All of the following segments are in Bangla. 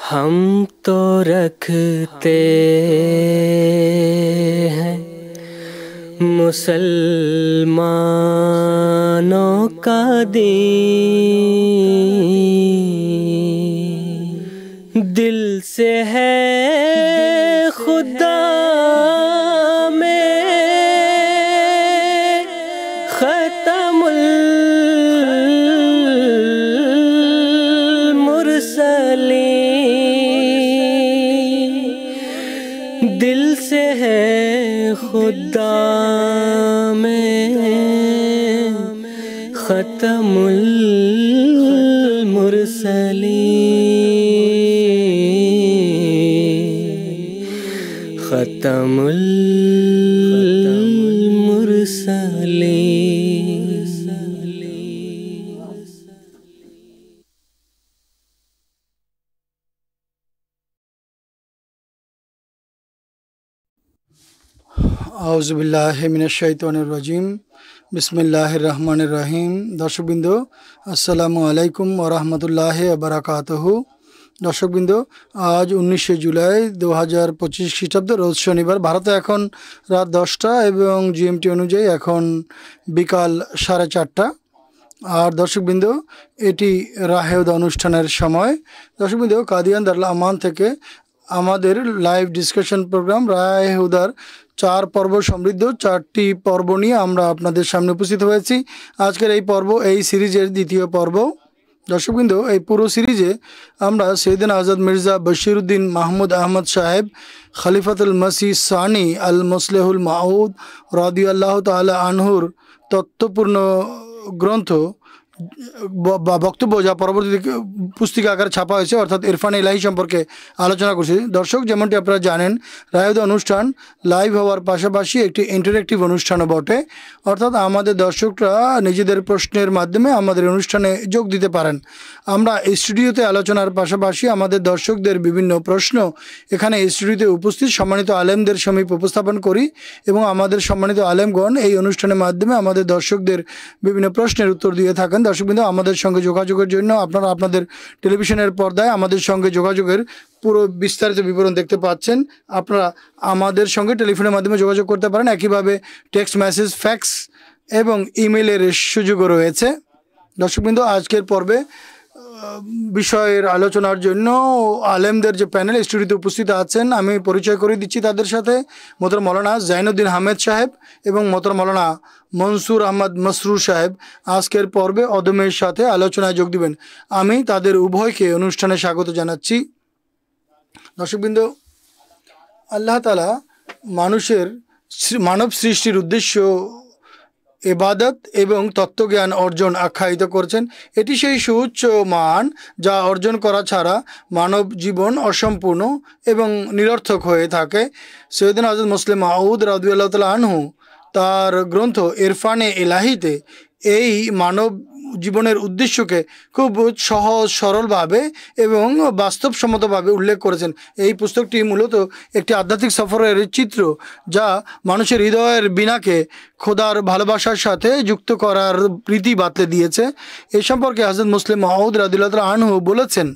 हम तो रखते हैं मुसलमानों का दीन, दिल से है खुदा में खत्मुल मुरसलीन, दिल से है खुदा में खत्मुल मुरसलीन, खत्मुल मुरसलीन। আউযুবিল্লাহি মিনাশ শাইতানির রাজিম। বিসমিল্লাহির রহমানির রহিম। দর্শকবৃন্দ, আসসালামু আলাইকুম ওয়া রাহমাতুল্লাহি ওয়া বারাকাতুহু। দর্শকবৃন্দ, আজ 19শে জুলাই 2025 খ্রিস্টাব্দ, রোজ শনিবার। ভারতে এখন রাত 10টা এবং জিএমটি অনুযায়ী এখন বিকাল 4:30। আর দর্শকবৃন্দ, এটি রাহেউদা অনুষ্ঠানের সময়। দর্শকবৃন্দ, কাদিয়ান দারুল আমান থেকে আমাদের লাইভ ডিসকাশন প্রোগ্রাম রাহেউদার 4 পর্ব সমৃদ্ধ 4টি পর্ব নিয়ে আমরা আপনাদের সামনে উপস্থিত হয়েছি। আজকের এই পর্ব এই সিরিজের দ্বিতীয় পর্ব। দর্শকবৃন্দ, এই পুরো সিরিজে আমরা সৈয়দনা আজাদ মির্জা বশিরউদ্দিন মাহমুদ আহমদ সাহেব খলিফাতুল মসিহ সানি আল মুসলেহুল মাউদ রাদিয়াল্লাহু তাআলা আনহুর তত্ত্বপূর্ণ গ্রন্থ বা বক্তব্য, যা পরবর্তী পুস্তিকা আকারে ছাপা হয়েছে, অর্থাৎ ইরফান ইলাহি সম্পর্কে আলোচনা করছি। দর্শক, যেমনটি আপনারা জানেন, রাহেউদা অনুষ্ঠান লাইভ হওয়ার পাশাপাশি একটি ইন্টারেক্টিভ অনুষ্ঠানও বটে, অর্থাৎ আমাদের দর্শকরা নিজেদের প্রশ্নের মাধ্যমে আমাদের অনুষ্ঠানে যোগ দিতে পারেন। আমরা স্টুডিওতে আলোচনার পাশাপাশি আমাদের দর্শকদের বিভিন্ন প্রশ্ন এখানে স্টুডিওতে উপস্থিত সম্মানিত আলেমদের সমীপ উপস্থাপন করি এবং আমাদের সম্মানিত আলেমগণ এই অনুষ্ঠানের মাধ্যমে আমাদের দর্শকদের বিভিন্ন প্রশ্নের উত্তর দিয়ে থাকেন। দর্শকবৃন্দ, আমাদের সঙ্গে যোগাযোগের জন্য আপনারা আপনাদের টেলিভিশনের পর্দায় আমাদের সঙ্গে যোগাযোগের পুরো বিস্তারিত বিবরণ দেখতে পাচ্ছেন। আপনারা আমাদের সঙ্গে টেলিফোনের মাধ্যমে যোগাযোগ করতে পারেন। একইভাবে টেক্সট মেসেজ, ফ্যাক্স এবং ইমেলের সুযোগও রয়েছে। দর্শকবৃন্দ, আজকের পর্বে বিষয়ের আলোচনার জন্য আলেমদের যে প্যানেল স্টুডিওতে উপস্থিত আছেন, আমি পরিচয় করে দিচ্ছি তাদের সাথে। মোহতরম মৌলানা জাইনুদ্দিন আহমেদ সাহেব এবং মোহতরম মৌলানা মনসুর আহমদ মসরুর সাহেব আজকের পর্বে অদমের সাথে আলোচনায় যোগ দিবেন। আমি তাদের উভয়কে অনুষ্ঠানে স্বাগত জানাচ্ছি। দর্শকবৃন্দ, আল্লাহ তাআলা মানব সৃষ্টির উদ্দেশ্য ইবাদত এবং তত্ত্বজ্ঞান অর্জন আখ্যায়িত করছেন। এটি সেই সুউচ্চ মান যা অর্জন করা ছাড়া মানব জীবন অসম্পূর্ণ এবং নিরর্থক হয়ে থাকে। সৈয়দনা হযরত মুসলিম মাউদ রাদিয়াল্লাহু তাআলা আনহু তার গ্রন্থ ইরফানে ইলাহিতে এই মানব জীবনের উদ্দেশ্যকে খুব সহজ সরলভাবে এবং বাস্তবসম্মতভাবে উল্লেখ করেছেন। এই পুস্তকটি মূলত একটি আধ্যাত্মিক সফরের চিত্র, যা মানুষের হৃদয়ের বীণাকে খোদার ভালোবাসার সাথে যুক্ত করার রীতি বাতলে দিয়েছে। এই সম্পর্কে হযরত মুসলিম মাউদ রাদিয়াল্লাহু তাআলা আনহু বলেছেন,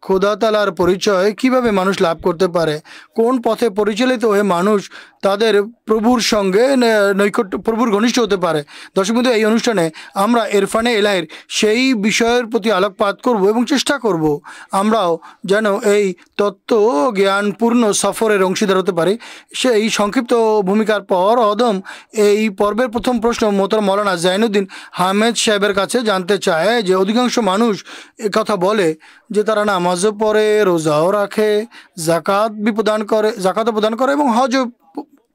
খোদা তাআলার পরিচয় কিভাবে মানুষ লাভ করতে পারে, কোন পথে পরিচালিত হয়ে মানুষ তাদের প্রভুর সঙ্গে প্রভুর ঘনিষ্ঠ হতে পারে। দর্শকবৃন্দ, এই অনুষ্ঠানে আমরা ইরফানে ইলাহির সেই বিষয়ের প্রতি আলোকপাত করব এবং চেষ্টা করব আমরাও যেন এই তত্ত্ব জ্ঞানপূর্ণ সফরের অংশীদার হতে পারি। সেই সংক্ষিপ্ত ভূমিকার পর অদম এই পর্বের প্রথম প্রশ্ন মোহতরম মৌলানা জাইনুদ্দিন আহমেদ সাহেবের কাছে জানতে চায় যে অধিকাংশ মানুষ কথা বলে যে তারা নামাজও পড়ে, রোজাও রাখে, জাকাতও প্রদান করে এবং হজও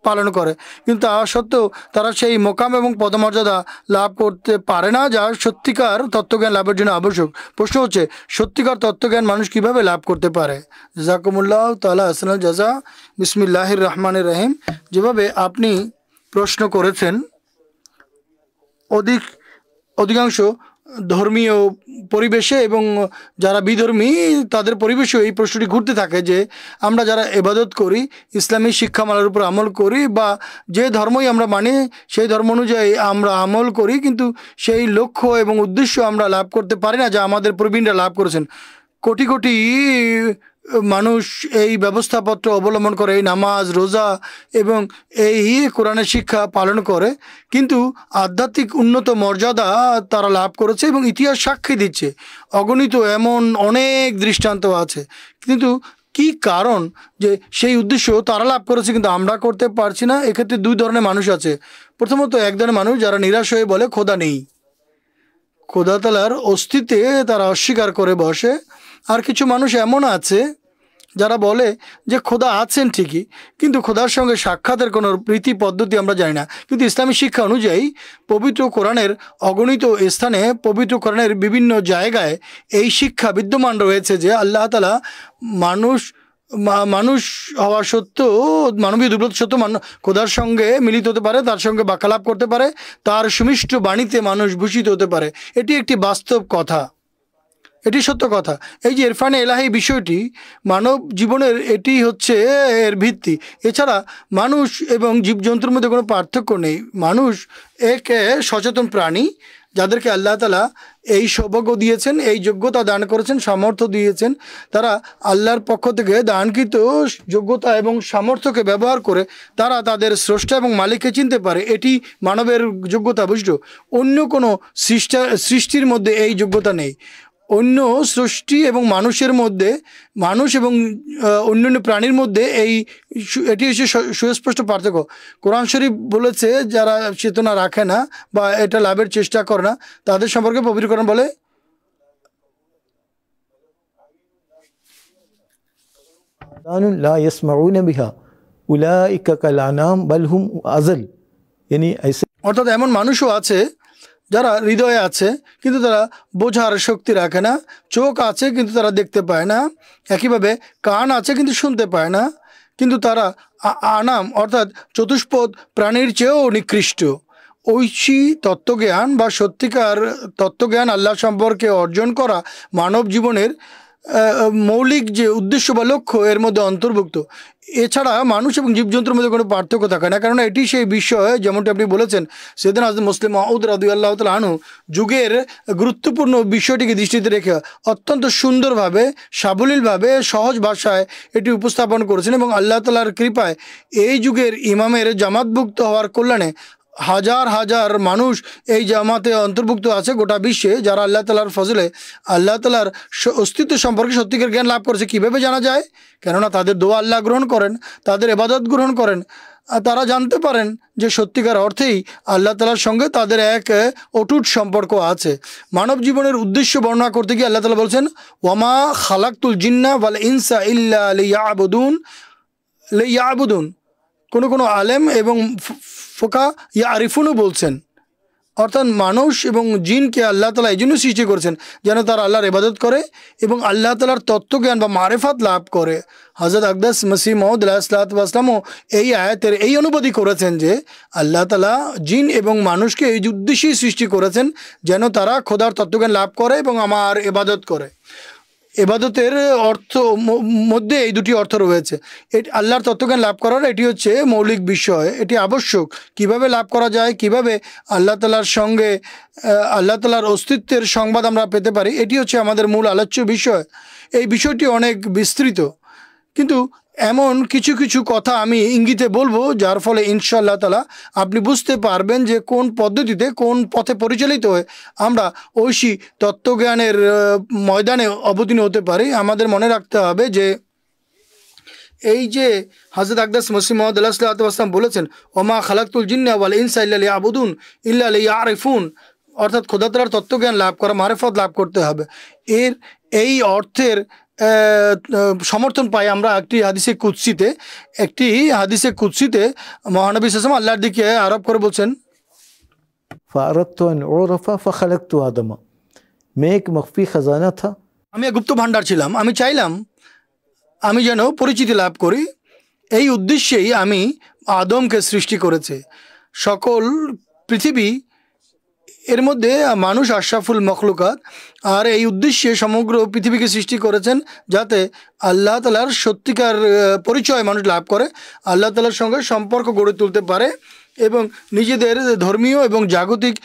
পালন করে, কিন্তু তা সত্ত্বেও তারা সেই মোকাম এবং পদমর্যাদা লাভ করতে পারে না যা সত্যিকার তত্ত্বজ্ঞান লাভের জন্য আবশ্যক। প্রশ্ন হচ্ছে, সত্যিকার তত্ত্বজ্ঞান মানুষ কিভাবে লাভ করতে পারে? জাযাকুমুল্লাহ তাআলা আহসানুল জাযা। বিসমিল্লাহির রহমানির রহিম। যেভাবে আপনি প্রশ্ন করেছেন, অধিকাংশ ধর্মীয় পরিবেশে এবং যারা বিধর্মী তাদের পরিবেশেও এই প্রশ্নটি ঘুরতে থাকে যে আমরা যারা ইবাদত করি, ইসলামী শিক্ষামালার উপর আমল করি বা যে ধর্মই আমরা মানি সেই ধর্ম অনুযায়ী আমরা আমল করি, কিন্তু সেই লক্ষ্য এবং উদ্দেশ্য আমরা লাভ করতে পারি না যা আমাদের প্রবীণরা লাভ করেছেন। কোটি কোটি মানুষ এই ব্যবস্থাপত্র অবলম্বন করে, এই নামাজ, রোজা এবং এই কোরআনের শিক্ষা পালন করে, কিন্তু আধ্যাত্মিক উন্নত মর্যাদা তারা লাভ করেছে এবং ইতিহাস সাক্ষী দিচ্ছে। অগণিত এমন অনেক দৃষ্টান্ত আছে। কিন্তু কি কারণ যে সেই উদ্দেশ্য তারা লাভ করেছে কিন্তু আমরা করতে পারছি না? এক্ষেত্রে দুই ধরনের মানুষ আছে। প্রথমত এক ধরনের মানুষ যারা নিরাশ হয়ে বলে খোদা নেই, খোদা তাআলার অস্তিত্বে তারা অস্বীকার করে বসে। আর কিছু মানুষ এমন আছে যারা বলে যে খোদা আছেন ঠিকই, কিন্তু খোদার সঙ্গে সাক্ষাতের কোনো রীতি পদ্ধতি আমরা জানি না। কিন্তু ইসলামী শিক্ষা অনুযায়ী পবিত্র কোরআনের অগণিত স্থানে, পবিত্র কোরআনের বিভিন্ন জায়গায় এই শিক্ষা বিদ্যমান রয়েছে যে আল্লাহ তাআলা মানুষ হওয়া সত্ত্বেও, মানবীয় দুর্বলতা সত্ত্বেও খোদার সঙ্গে মিলিত হতে পারে, তার সঙ্গে বাক্যালাপ করতে পারে, তার সুমিষ্ট বাণীতে মানুষ ভূষিত হতে পারে। এটি একটি বাস্তব কথা, এটি সত্য কথা। এই যে ইরফানে এলাহি বিষয়টি মানব জীবনের, এটি হচ্ছে এর ভিত্তি। এছাড়া মানুষ এবং জীবজন্তুর মধ্যে কোনো পার্থক্য নেই। মানুষ এক সচেতন প্রাণী যাদেরকে আল্লাহ তাআলা এই সৌভাগ্য দিয়েছেন, এই যোগ্যতা দান করেছেন, সামর্থ্য দিয়েছেন। তারা আল্লাহর পক্ষ থেকে দানকৃত যোগ্যতা এবং সামর্থ্যকে ব্যবহার করে তারা তাদের স্রষ্টা এবং মালিককে চিনতে পারে। এটি মানবের যোগ্যতা, বুঝলো? অন্য কোনো সৃষ্টির মধ্যে এই যোগ্যতা নেই। অন্য সৃষ্টি এবং মানুষের মধ্যে, মানুষ এবং অন্যান্য প্রাণীর মধ্যে এটি হচ্ছে সুস্পষ্ট পার্থক্য। কোরআন শরীফ বলেছে যারা চেতনা রাখে না বা এটা লাভের চেষ্টা করে না তাদের সম্পর্কে পবিত্র কোরআন বলে لا يسمعون بها أولئك كالأنعام بل هم أضل। यानी ऐसे অর্থাৎ এমন মানুষও আছে যারা হৃদয়ে আছে কিন্তু তারা বোঝার শক্তি রাখে না, চোখ আছে কিন্তু তারা দেখতে পায় না, একইভাবে কান আছে কিন্তু শুনতে পায় না, কিন্তু তারা আনাম অর্থাৎ চতুষ্পদ প্রাণীর চেয়েও নিকৃষ্ট। ঐশী তত্ত্বজ্ঞান বা সত্যিকার তত্ত্বজ্ঞান আল্লাহ সম্পর্কে অর্জন করা মানব জীবনের মৌলিক যে উদ্দেশ্য বা লক্ষ্য এর মধ্যে অন্তর্ভুক্ত। এছাড়া মানুষ এবং জীবজন্তুর মধ্যে কোনো পার্থক্য থাকে না, কারণ এটি সেই বিষয় যেমনটি আপনি বলেছেন। সেদিন হযরত মুসলিম মাউদ রাদিয়াল্লাহু তাআলা আনহু যুগের গুরুত্বপূর্ণ বিষয়টিকে দৃষ্টিতে রেখে অত্যন্ত সুন্দরভাবে, সাবলীলভাবে, সহজ ভাষায় এটি উপস্থাপন করেছেন এবং আল্লাহ তাআলার কৃপায় এই যুগের ইমামের জামাতভুক্ত হওয়ার কল্যাণে হাজার হাজার মানুষ এই জামাতে অন্তর্ভুক্ত আছে গোটা বিশ্বে, যারা আল্লাহ তাআলার ফজলে আল্লাহ তাআলার অস্তিত্ব সম্পর্কে সত্যিকার জ্ঞান লাভ করেছে। কীভাবে জানা যায়? কেননা তাদের দোয়া আল্লাহ গ্রহণ করেন, তাদের ইবাদত গ্রহণ করেন। তারা জানতে পারেন যে সত্যিকার অর্থেই আল্লাহ তাআলার সঙ্গে তাদের এক অটুট সম্পর্ক আছে। মানব জীবনের উদ্দেশ্য বর্ণনা করতে গিয়ে আল্লাহ তাআলা বলছেন, ওয়ামা খালাকতুল জিন্না ওয়াল ইনসা ইল্লা লিয়াবুদুন। কোনো আলেম এবং ফোকা আরিফুনও বলছেন, অর্থাৎ মানুষ এবং জিনকে আল্লাহ তাআলা এই জন্য সৃষ্টি করেছেন যেন তারা আল্লাহর ইবাদত করে এবং আল্লাহ তাআলার তত্ত্বজ্ঞান বা মারেফাত লাভ করে। হযরত আকদাস মসিহ মাউদ আলাইহিসসালাতু ওয়াসসালামও এই আয়াতের এই অনুবাদই করেছেন যে আল্লাহ তাআলা জিন এবং মানুষকে এই উদ্দেশ্যেই সৃষ্টি করেছেন যেন তারা খোদার তত্ত্বজ্ঞান লাভ করে এবং আমার ইবাদত করে। ইবাদতের অর্থ মধ্যে এই দুটি অর্থ রয়েছে। এটি আল্লাহর তত্ত্বজ্ঞান লাভ করার এটি হচ্ছে মৌলিক বিষয়, এটি আবশ্যক। কিভাবে লাভ করা যায়, কিভাবে আল্লাহ তাআলার সঙ্গে আল্লাহ তাআলার অস্তিত্বের সংবাদ আমরা পেতে পারি, এটি হচ্ছে আমাদের মূল আলোচ্য বিষয়। এই বিষয়টি অনেক বিস্তৃত, কিন্তু এমন কিছু কিছু কথা আমি ইঙ্গিতে বলবো যার ফলে ইনশাআল্লাহ তাআলা আপনি বুঝতে পারবেন যে কোন পদ্ধতিতে, কোন পথে পরিচালিত হয়ে আমরা ঐশী তত্ত্বজ্ঞানের ময়দানে অবতীর্ণ হতে পারি। আমাদের মনে রাখতে হবে যে এই যে হযরত আকদাস মসিহ মাউদ আলাইহিসসালাতু ওয়াসসালাম বলেছেন, ওমা খালাকতুল জিন্না ওয়াল ইনসা ইল্লা লিয়াবুদুন ইল্লা লিয়ারিফুন, অর্থাৎ খোদা তাআলার তত্ত্বজ্ঞান লাভ করা, মারিফত লাভ করতে হবে। এই অর্থের সমর্থন পাই আমরা একটি হাদিসে কুদসিতে। মহানবী সাল্লাল্লাহু আলাইহি ওয়াসাল্লাম আল্লাহর দিকে আরোপ করে বলছেন, ফারাদতু আন উরফা ফাখালাকতু আদম। मैं एक मख्फी खजाना था, আমি এক গুপ্ত ভাণ্ডার ছিলাম, আমি চাইলাম আমি যেন পরিচিতি লাভ করি, এই উদ্দেশ্যেই আমি আদমকে সৃষ্টি করেছে। সকল পৃথিবী এর মধ্যে মানুষ আশরাফুল মখলুকাত, আর এই উদ্দেশ্যে সমগ্র পৃথিবীকে সৃষ্টি করেছেন যাতে আল্লাহ তাআলার সত্যিকার পরিচয় মানুষ লাভ করে, আল্লাহ তাআলার সঙ্গে সম্পর্ক গড়ে তুলতে পারে এবং নিজেদের ধর্মীয় এবং জাগতিক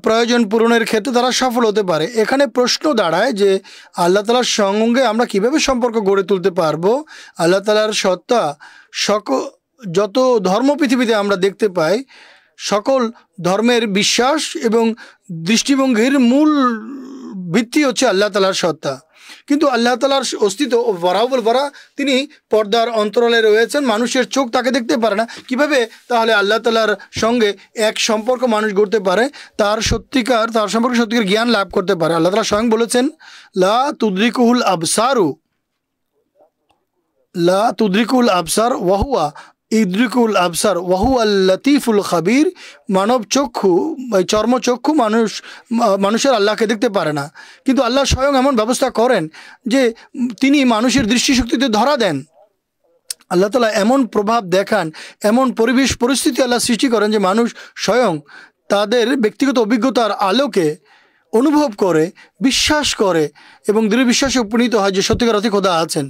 প্রয়োজন পূরণের ক্ষেত্রে তারা সফল হতে পারে। এখানে প্রশ্ন দাঁড়ায় যে আল্লাহ তাআলার সঙ্গে আমরা কিভাবে সম্পর্ক গড়ে তুলতে পারবো। আল্লাহ তাআলার সত্তা যত ধর্ম পৃথিবীতে আমরা দেখতে পাই, সকল ধর্মের বিশ্বাস এবং দৃষ্টিভঙ্গির মূল ভিত্তি হচ্ছে আল্লাহ তাআলার সত্তা। কিন্তু আল্লাহ তাআলার অস্তিত্ব বরাবর বরা, তিনি পর্দার অন্তরালে রয়েছেন, মানুষের চোখ তাকে দেখতে পারে না। কিভাবে তাহলে আল্লাহ তাআলার সঙ্গে এক সম্পর্ক মানুষ গড়তে পারে, তার সম্পর্কে সত্যিকার জ্ঞান লাভ করতে পারে? আল্লাহ তাআলা স্বয়ং বলেছেন, লা তুদরিকুহুল আবসার ওয়াহুয়া ইদরিকুল আবসার ওয়াহুয়াল লতিফুল খাবির। মানব চক্ষু, চর্মচক্ষু মানুষের আল্লাহকে দেখতে পারে না, কিন্তু আল্লাহ স্বয়ং এমন ব্যবস্থা করেন যে তিনি মানুষের দৃষ্টিশক্তিতে ধরা দেন। আল্লাহ তাআলা এমন প্রভাব দেখান, এমন পরিবেশ পরিস্থিতি আল্লাহ সৃষ্টি করেন যে মানুষ স্বয়ং তাদের ব্যক্তিগত অভিজ্ঞতার আলোকে অনুভব করে, বিশ্বাস করে এবং দৃঢ় বিশ্বাসে উপনীত হয় যে সত্যিকার অর্থে খোদা আছেন।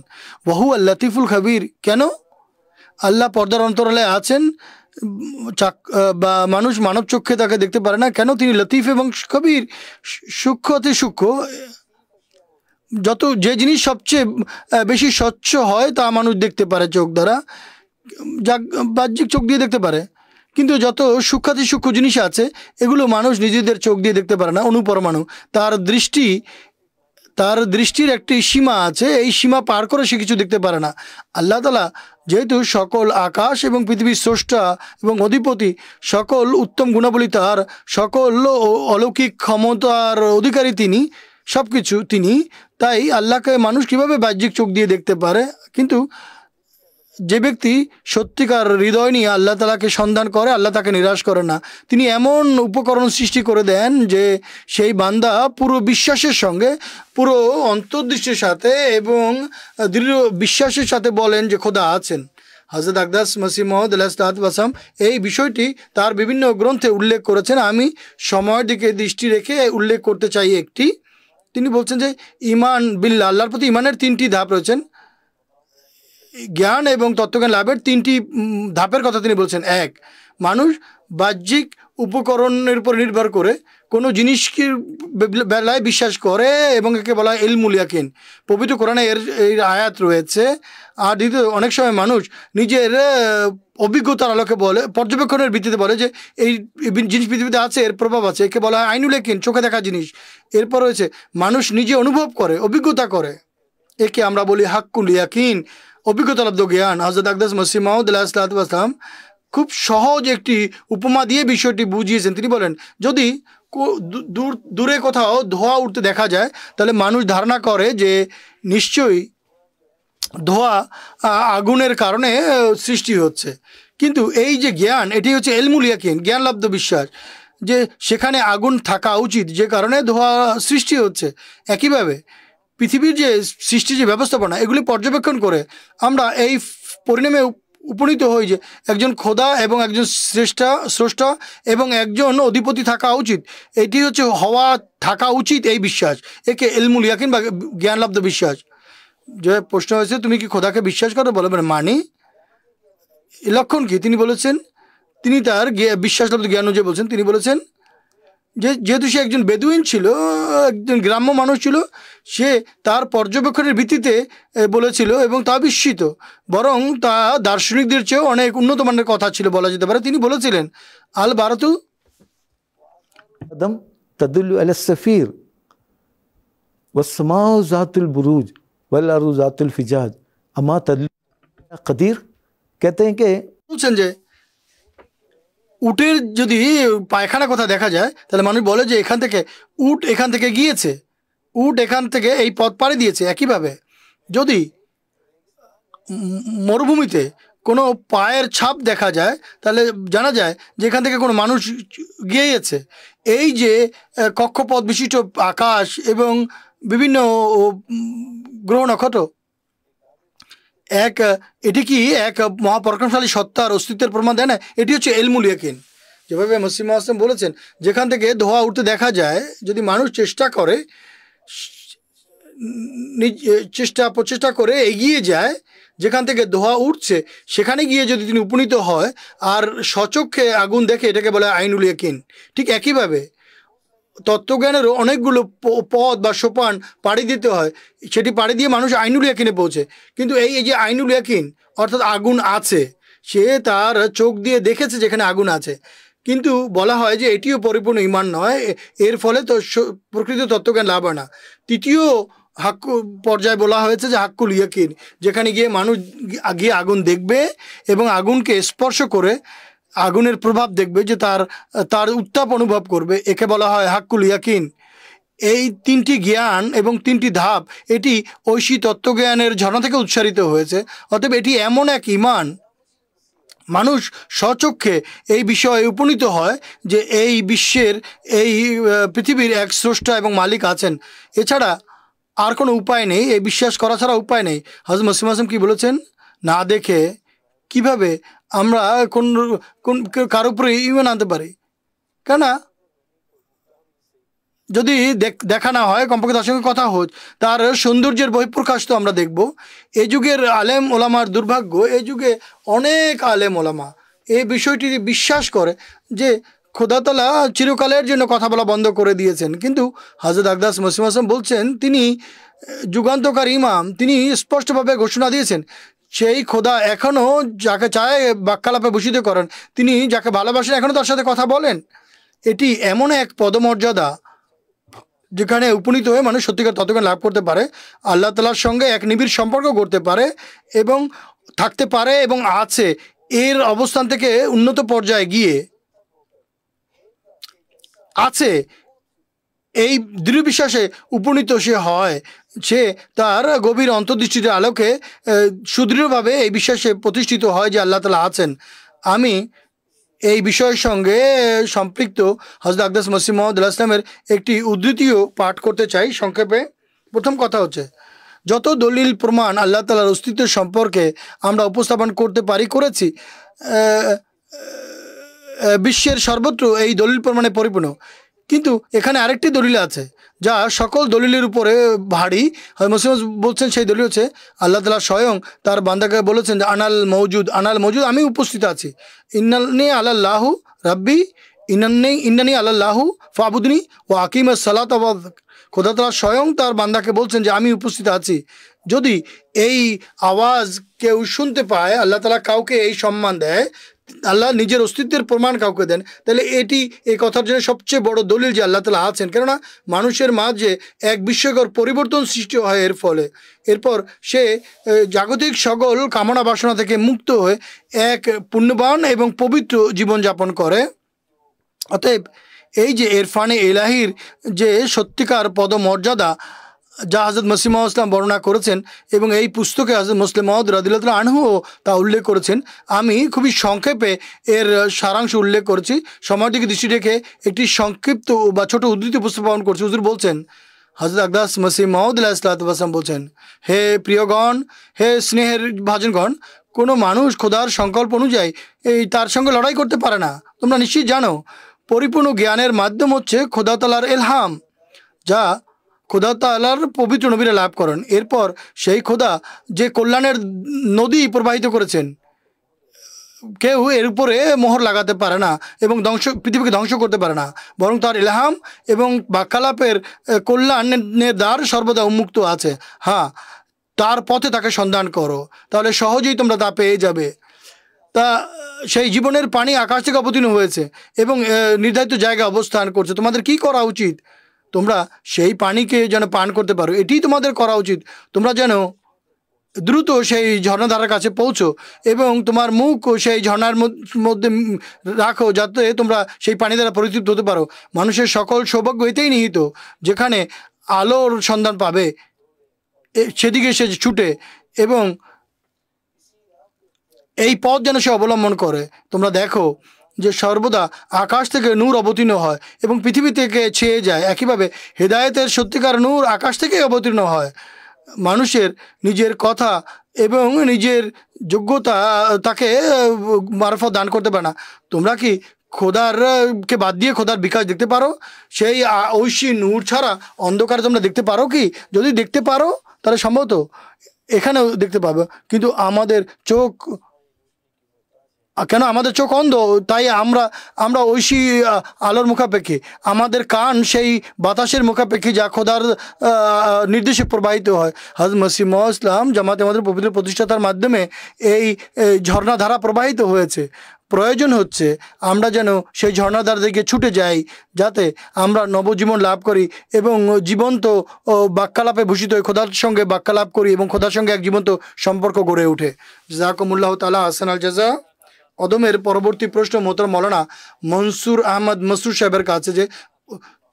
ওয়াহুয়াল লতিফুল খাবির। কেন? আল্লাহ পর্দার অন্তরালে আছেন বা মানুষ মানব চক্ষে তাকে দেখতে পারে না। কেন? তিনি লতিফ এবং কবির, সূক্ষ্ম অতি সূক্ষ্ম। যে জিনিস সবচেয়ে বেশি স্বচ্ছ হয় তা মানুষ দেখতে পারে চোখ দ্বারা, বাহ্যিক চোখ দিয়ে দেখতে পারে, কিন্তু যত সূক্ষ্মাতি সূক্ষ্ম জিনিস আছে এগুলো মানুষ নিজেদের চোখ দিয়ে দেখতে পারে না। অনুপরমাণু, তার দৃষ্টির একটি সীমা আছে, এই সীমা পার করে সে কিছু দেখতে পারে না। আল্লাহ তাআলা যেহেতু সকল আকাশ এবং পৃথিবীর স্রষ্টা এবং অধিপতি, সকল উত্তম গুণাবলী তার, সকল অলৌকিক ক্ষমতার অধিকারী তিনি, সব কিছু তিনি, তাই আল্লাহকে মানুষ কিভাবে বাহ্যিক চোখ দিয়ে দেখতে পারে? কিন্তু যে ব্যক্তি সত্যিকার হৃদয় নিয়ে আল্লাহ তাআলাকে সন্ধান করে, আল্লাহ তাকে নিরাশ করে না। তিনি এমন উপকরণ সৃষ্টি করে দেন যে সেই বান্দা পুরো বিশ্বাসের সঙ্গে, পুরো অন্তর্দৃষ্টির সাথে এবং দৃঢ় বিশ্বাসের সাথে বলেন যে খোদা আছেন। হযরত আকদাস মসিহ মউদ আলাইহিসসালাম এই বিষয়টি তার বিভিন্ন গ্রন্থে উল্লেখ করেছেন। আমি সময়ের দিকে দৃষ্টি রেখে উল্লেখ করতে চাই একটি। তিনি বলছেন যে ঈমান বিল্লাহ, আল্লাহর প্রতি ঈমানের 3টি ধাপ রয়েছেন। জ্ঞান এবং তত্ত্বজ্ঞান লাভের 3টি ধাপের কথা তিনি বলছেন। 1, মানুষ বাহ্যিক উপকরণের উপর নির্ভর করে কোনো জিনিসকে বেলায় বিশ্বাস করে এবং একে বলা হয় ইলমুল ইয়াকিন। পবিত্র কোরআনে এর আয়াত রয়েছে। আর দ্বিতীয়, অনেক সময় মানুষ নিজের অভিজ্ঞতার আলোকে বলে, পর্যবেক্ষণের ভিত্তিতে বলে যে এই জিনিস পৃথিবীতে আছে, এর প্রভাব আছে, একে বলা হয় আইনুল ইয়াকিন, চোখে দেখা জিনিস। এরপর রয়েছে মানুষ নিজে অনুভব করে, অভিজ্ঞতা করে, একে আমরা বলি হাক্কুল ইয়াকিন, অভিজ্ঞতালব্ধ জ্ঞান। হযরত আকদাস মসিহ মাউদ আলাইহিসসালাম খুব সহজ একটি উপমা দিয়ে বিষয়টি বুঝিয়েছেন। তিনি বলেন, যদি দূরে কোথাও ধোঁয়া উঠতে দেখা যায় তাহলে মানুষ ধারণা করে যে নিশ্চয়ই ধোঁয়া আগুনের কারণে সৃষ্টি হচ্ছে। কিন্তু এই যে জ্ঞান, এটি হচ্ছে ইলমুল ইয়াকিন, জ্ঞানলব্ধ বিশ্বাস যে সেখানে আগুন থাকা উচিত, যে কারণে ধোঁয়া সৃষ্টি হচ্ছে। একইভাবে পৃথিবীর যে সৃষ্টি, যে ব্যবস্থাপনা, এগুলি পর্যবেক্ষণ করে আমরা এই পরিণামে উপনীত হই যে একজন খোদা এবং একজন স্রষ্টা এবং একজন অধিপতি থাকা উচিত। এটি হচ্ছে থাকা উচিত এই বিশ্বাস, একে ইলমুল ইয়াকিন বা জ্ঞানলব্ধ বিশ্বাস। যে প্রশ্ন হয়েছে, তুমি কি খোদাকে বিশ্বাস করো? বলে মানে লক্ষণ কি? তিনি বলেছেন, তিনি তার বিশ্বাসলব্ধ জ্ঞান অনুযায়ী বলছেন। তিনি বলেছেন যে যেহেতু সে একজন বেদুইন ছিল, একজন গ্রাম্য মানুষ ছিল, সে তার পর্যবেক্ষণের ভিত্তিতে বলেছিল এবং তা বিস্মিত, বরং তা দার্শনিকদের চেয়েও অনেক উন্নত মানের কথা ছিল বলা যেতে পারে। তিনি বলেছিলেন, আল বারাতু আদম তদুল্লু আলাস সাফির ওয়াস সামাউ যাতুল বুরুজ ওয়াল আরদু যাতুল ফিজাজ আমা তাদুল্লু কদির। कहते हैं कि বলছেন যে উটের যদি পায়খানা কথা দেখা যায় তাহলে মানুষ বলে যে এখান থেকে গিয়েছে, উট এখান থেকে এই পথ পাড়ি দিয়েছে। একইভাবে যদি মরুভূমিতে কোনো পায়ের ছাপ দেখা যায় তাহলে জানা যায় যে এখান থেকে কোনো মানুষ গিয়েছে। এই যে কক্ষপথ বিশিষ্ট আকাশ এবং বিভিন্ন গ্রহ নক্ষত্র, এটি কি এক মহাপরাক্রমশালী সত্তার অস্তিত্বের প্রমাণ দেয় না? এটি হচ্ছে ইলমুল ইয়াকিন। যেভাবে মসিহ মাউদ বলেছেন, যেখান থেকে ধোঁয়া উঠতে দেখা যায়, যদি মানুষ চেষ্টা করে চেষ্টা প্রচেষ্টা করে এগিয়ে যায়, যেখান থেকে ধোঁয়া উঠছে সেখানে গিয়ে যদি তিনি উপনীত হয় আর সচক্ষে আগুন দেখে, এটাকে বলে আইনুল ইয়াকিন। ঠিক একইভাবে তত্ত্বজ্ঞানেরও অনেকগুলো পথ বা সোপান পাড়ি দিতে হয়, সেটি পাড়ি দিয়ে মানুষ আইনুল ইয়াকিনে পৌঁছে। কিন্তু এই যে আইনুল ইয়াকিন অর্থাৎ আগুন আছে, সে তার চোখ দিয়ে দেখেছে যেখানে আগুন আছে, কিন্তু বলা হয় যে এটিও পরিপূর্ণ ঈমান নয়, এর ফলে তো প্রকৃত তত্ত্বজ্ঞান লাভ হয় না। তৃতীয় হাক্কু পর্যায়ে বলা হয়েছে যে হাক্কুল ইয়াকিন, যেখানে গিয়ে মানুষ গিয়ে আগুন দেখবে এবং আগুনকে স্পর্শ করে আগুনের প্রভাব দেখবে, যে তার উত্তাপ অনুভব করবে, একে বলা হয় হাক্কুল ইয়াকিন। এই তিনটি জ্ঞান এবং তিনটি ধাপ এটি ঐশী তত্ত্বজ্ঞানের ঝর্ণা থেকে উৎসারিত হয়েছে। অতএব এটি এমন এক ঈমান, মানুষ স্বচক্ষে এই বিষয়ে উপনীত হয় যে এই বিশ্বের, এই পৃথিবীর এক স্রষ্টা এবং মালিক আছেন, এছাড়া আর কোনো উপায় নেই, এই বিশ্বাস করা ছাড়া উপায় নেই। হযরত মুসলিম আযম কি বলেছেন, না দেখে কিভাবে আমরা কারো উপরে ঈমান আনতে পারি? কেননা যদি দেখা না হয়, কমপক্ষে তার সঙ্গে কথা হোক, তার সৌন্দর্যের বহিঃপ্রকাশ তো আমরা দেখব। এই যুগের আলেম ওলামার দুর্ভাগ্য, এই যুগে অনেক আলেম ওলামা এই বিষয়টি বিশ্বাস করে যে খোদা তাআলা চিরকালের জন্য কথা বলা বন্ধ করে দিয়েছেন, কিন্তু হযরত আকদাস মসিহ আযম বলছেন, তিনি যুগান্তকার ইমাম, তিনি স্পষ্টভাবে ঘোষণা দিয়েছেন সেই খোদা এখনও যাকে চায় বাক্যালাপে ভূষিত করেন, তিনি যাকে ভালোবাসেন এখনও তার সাথে কথা বলেন। এটি এমন এক পদমর্যাদা যেখানে উপনীত হয়ে মানুষ সত্যিকার তত্ত্বজ্ঞান লাভ করতে পারে, আল্লাহ তাআলার সঙ্গে এক নিবিড় সম্পর্ক করতে পারে এবং থাকতে পারে এবং আছে। এর অবস্থান থেকে উন্নত পর্যায়ে গিয়ে আছে, এই দৃঢ় বিশ্বাসে উপনীত সে হয়, সে তার গভীর অন্তর্দৃষ্টির আলোকে সুদৃঢ়ভাবে এই বিশ্বাসে প্রতিষ্ঠিত হয় যে আল্লাহ তাআলা আছেন। আমি এই বিষয়ের সঙ্গে সম্পৃক্ত হযরত আকদাস মসিহ মাউদ আলাইহিস সালামের একটি উদ্ধৃতিও পাঠ করতে চাই সংক্ষেপে। প্রথম কথা হচ্ছে, যত দলিল প্রমাণ আল্লাহ তাআলার অস্তিত্ব সম্পর্কে আমরা উপস্থাপন করতে পারি করেছি, বিশ্বের সর্বত্র এই দলিল প্রমাণে পরিপূর্ণ। কিন্তু এখানে আরেকটি দলিল আছে যা সকল দলিলের উপরে ভারী। মুসলিম বলছেন সেই দলিল হচ্ছে আল্লাহ তাআলা স্বয়ং তার বান্দাকে বলেছেন যে আনাল মৌজুদ, আমি উপস্থিত আছি। ইন্নানি আলাল্লাহু রাব্বি ইন্নানি আলাল্লাহু ফাবুদনি ও আকিমাস সালাত। খোদা তাআলা স্বয়ং তার বান্দাকে বলছেন যে আমি উপস্থিত আছি। যদি এই আওয়াজ কেউ শুনতে পায়, আল্লাহ তাআলা কাউকে এই সম্মান দেয়, আল্লাহ নিজের অস্তিত্বের প্রমাণ কাউকে দেন, তাহলে এটি এই কথার জন্য সবচেয়ে বড় দলিল যে আল্লাহ তাআলা আছেন। কেননা মানুষের মাঝে এক বিস্ময়কর পরিবর্তন সৃষ্টি হয় এর ফলে। এরপর সে জাগতিক সকল কামনা বাসনা থেকে মুক্ত হয়ে এক পুণ্যবান এবং পবিত্র জীবনযাপন করে। অতএব এই যে ইরফানে ইলাহির যে সত্যিকার পদমর্যাদা যা হযরত মসিহ মাউদ ইসলাম বর্ণনা করেছেন, এবং এই পুস্তকে হযরত মুসলিম মাউদ রাদিয়াল্লাহু তাআলা আনহুও তা উল্লেখ করেছেন, আমি খুবই সংক্ষেপে এর সারাংশ উল্লেখ করেছি। সময়ের দিকে দৃষ্টি রেখে একটি সংক্ষিপ্ত বা ছোট উদ্ধৃতি উপস্থাপন করছি। হুজুর বলছেন, হযরত আকদাস মসিহ মাউদ আলাইহিস সালাম বলছেন, হে প্রিয়গণ, হে স্নেহের ভাজনগণ, কোনো মানুষ খোদার সংকল্প অনুযায়ী তার সঙ্গে লড়াই করতে পারে না। তোমরা নিশ্চয়ই জানো, পরিপূর্ণ জ্ঞানের মাধ্যম হচ্ছে খোদা তাআলার ইলহাম, যা খোদা তাআলার পবিত্র নবীরা লাভ করেন। এরপর সেই খোদা যে কল্যাণের নদী প্রবাহিত করেছেন, কেউ এর উপরে মোহর লাগাতে পারে না এবং পৃথিবীকে ধ্বংস করতে পারে না, বরং তার ইলহাম এবং বাক্যালাপের কল্যাণের দ্বার সর্বদা উন্মুক্ত আছে। হ্যাঁ, তার পথে তাকে সন্ধান করো, তাহলে সহজেই তোমরা তা পেয়ে যাবে। তা সেই জীবনের পানি আকাশ থেকে অবতীর্ণ হয়েছে এবং নির্ধারিত জায়গায় অবস্থান করছে। তোমাদের কি করা উচিত? তোমরা সেই পানিকে যেন পান করতে পারো, এটিই তোমাদের করা উচিত। তোমরা যেন দ্রুত সেই ঝর্ণাধারার কাছে পৌঁছো এবং তোমার মুখ সেই ঝর্ণার মধ্যে রাখো, যাতে তোমরা সেই পানি দ্বারা পরিতৃপ্ত হতে পারো। মানুষের সকল সৌভাগ্য এতেই নিহিত, যেখানে আলোর সন্ধান পাবে সেদিকে সে ছুটে এবং এই পথ যেন সে অবলম্বন করে। তোমরা দেখো যে সর্বদা আকাশ থেকে নূর অবতীর্ণ হয় এবং পৃথিবী থেকে ছেয়ে যায়। একইভাবে হেদায়েতের সত্যিকার নূর আকাশ থেকেই অবতীর্ণ হয়। মানুষের নিজের কথা এবং নিজের যোগ্যতা তাকে মারফত দান করতে পারে না। তোমরা কি খোদারকে বাদ দিয়ে খোদার বিকাশ দেখতে পারো? সেই ঐশী নূর ছাড়া অন্ধকারে তোমরা দেখতে পারো কি? যদি দেখতে পারো তাহলে সম্ভবত এখানেও দেখতে পাবে, কিন্তু আমাদের চোখ, কেন আমাদের চোখ অন্ধ? তাই আমরা ঐশী আলোর মুখাপেক্ষী, আমাদের কান সেই বাতাসের মুখাপেক্ষী যা খোদার নির্দেশে প্রবাহিত হয়। হযরত মসিহ মাউদ ইসলাম জামাতে আমাদের পবিত্র প্রতিষ্ঠাতার মাধ্যমে এই ঝর্ণাধারা প্রবাহিত হয়েছে। প্রয়োজন হচ্ছে আমরা যেন সেই ঝর্ণাধার দিকে ছুটে যাই, যাতে আমরা নবজীবন লাভ করি এবং জীবন্ত বাক্যালাপে ভূষিত হয়ে খোদার সঙ্গে বাক্যালাপ করি এবং খোদার সঙ্গে এক জীবন্ত সম্পর্ক গড়ে ওঠে। জাযাকুমুল্লাহু তাআলা আহসানাল জাযা। অদমের পরবর্তী প্রশ্ন মোহতারাম মাওলানা মনসুর আহমদ মসরুর সাহেবের কাছে, যে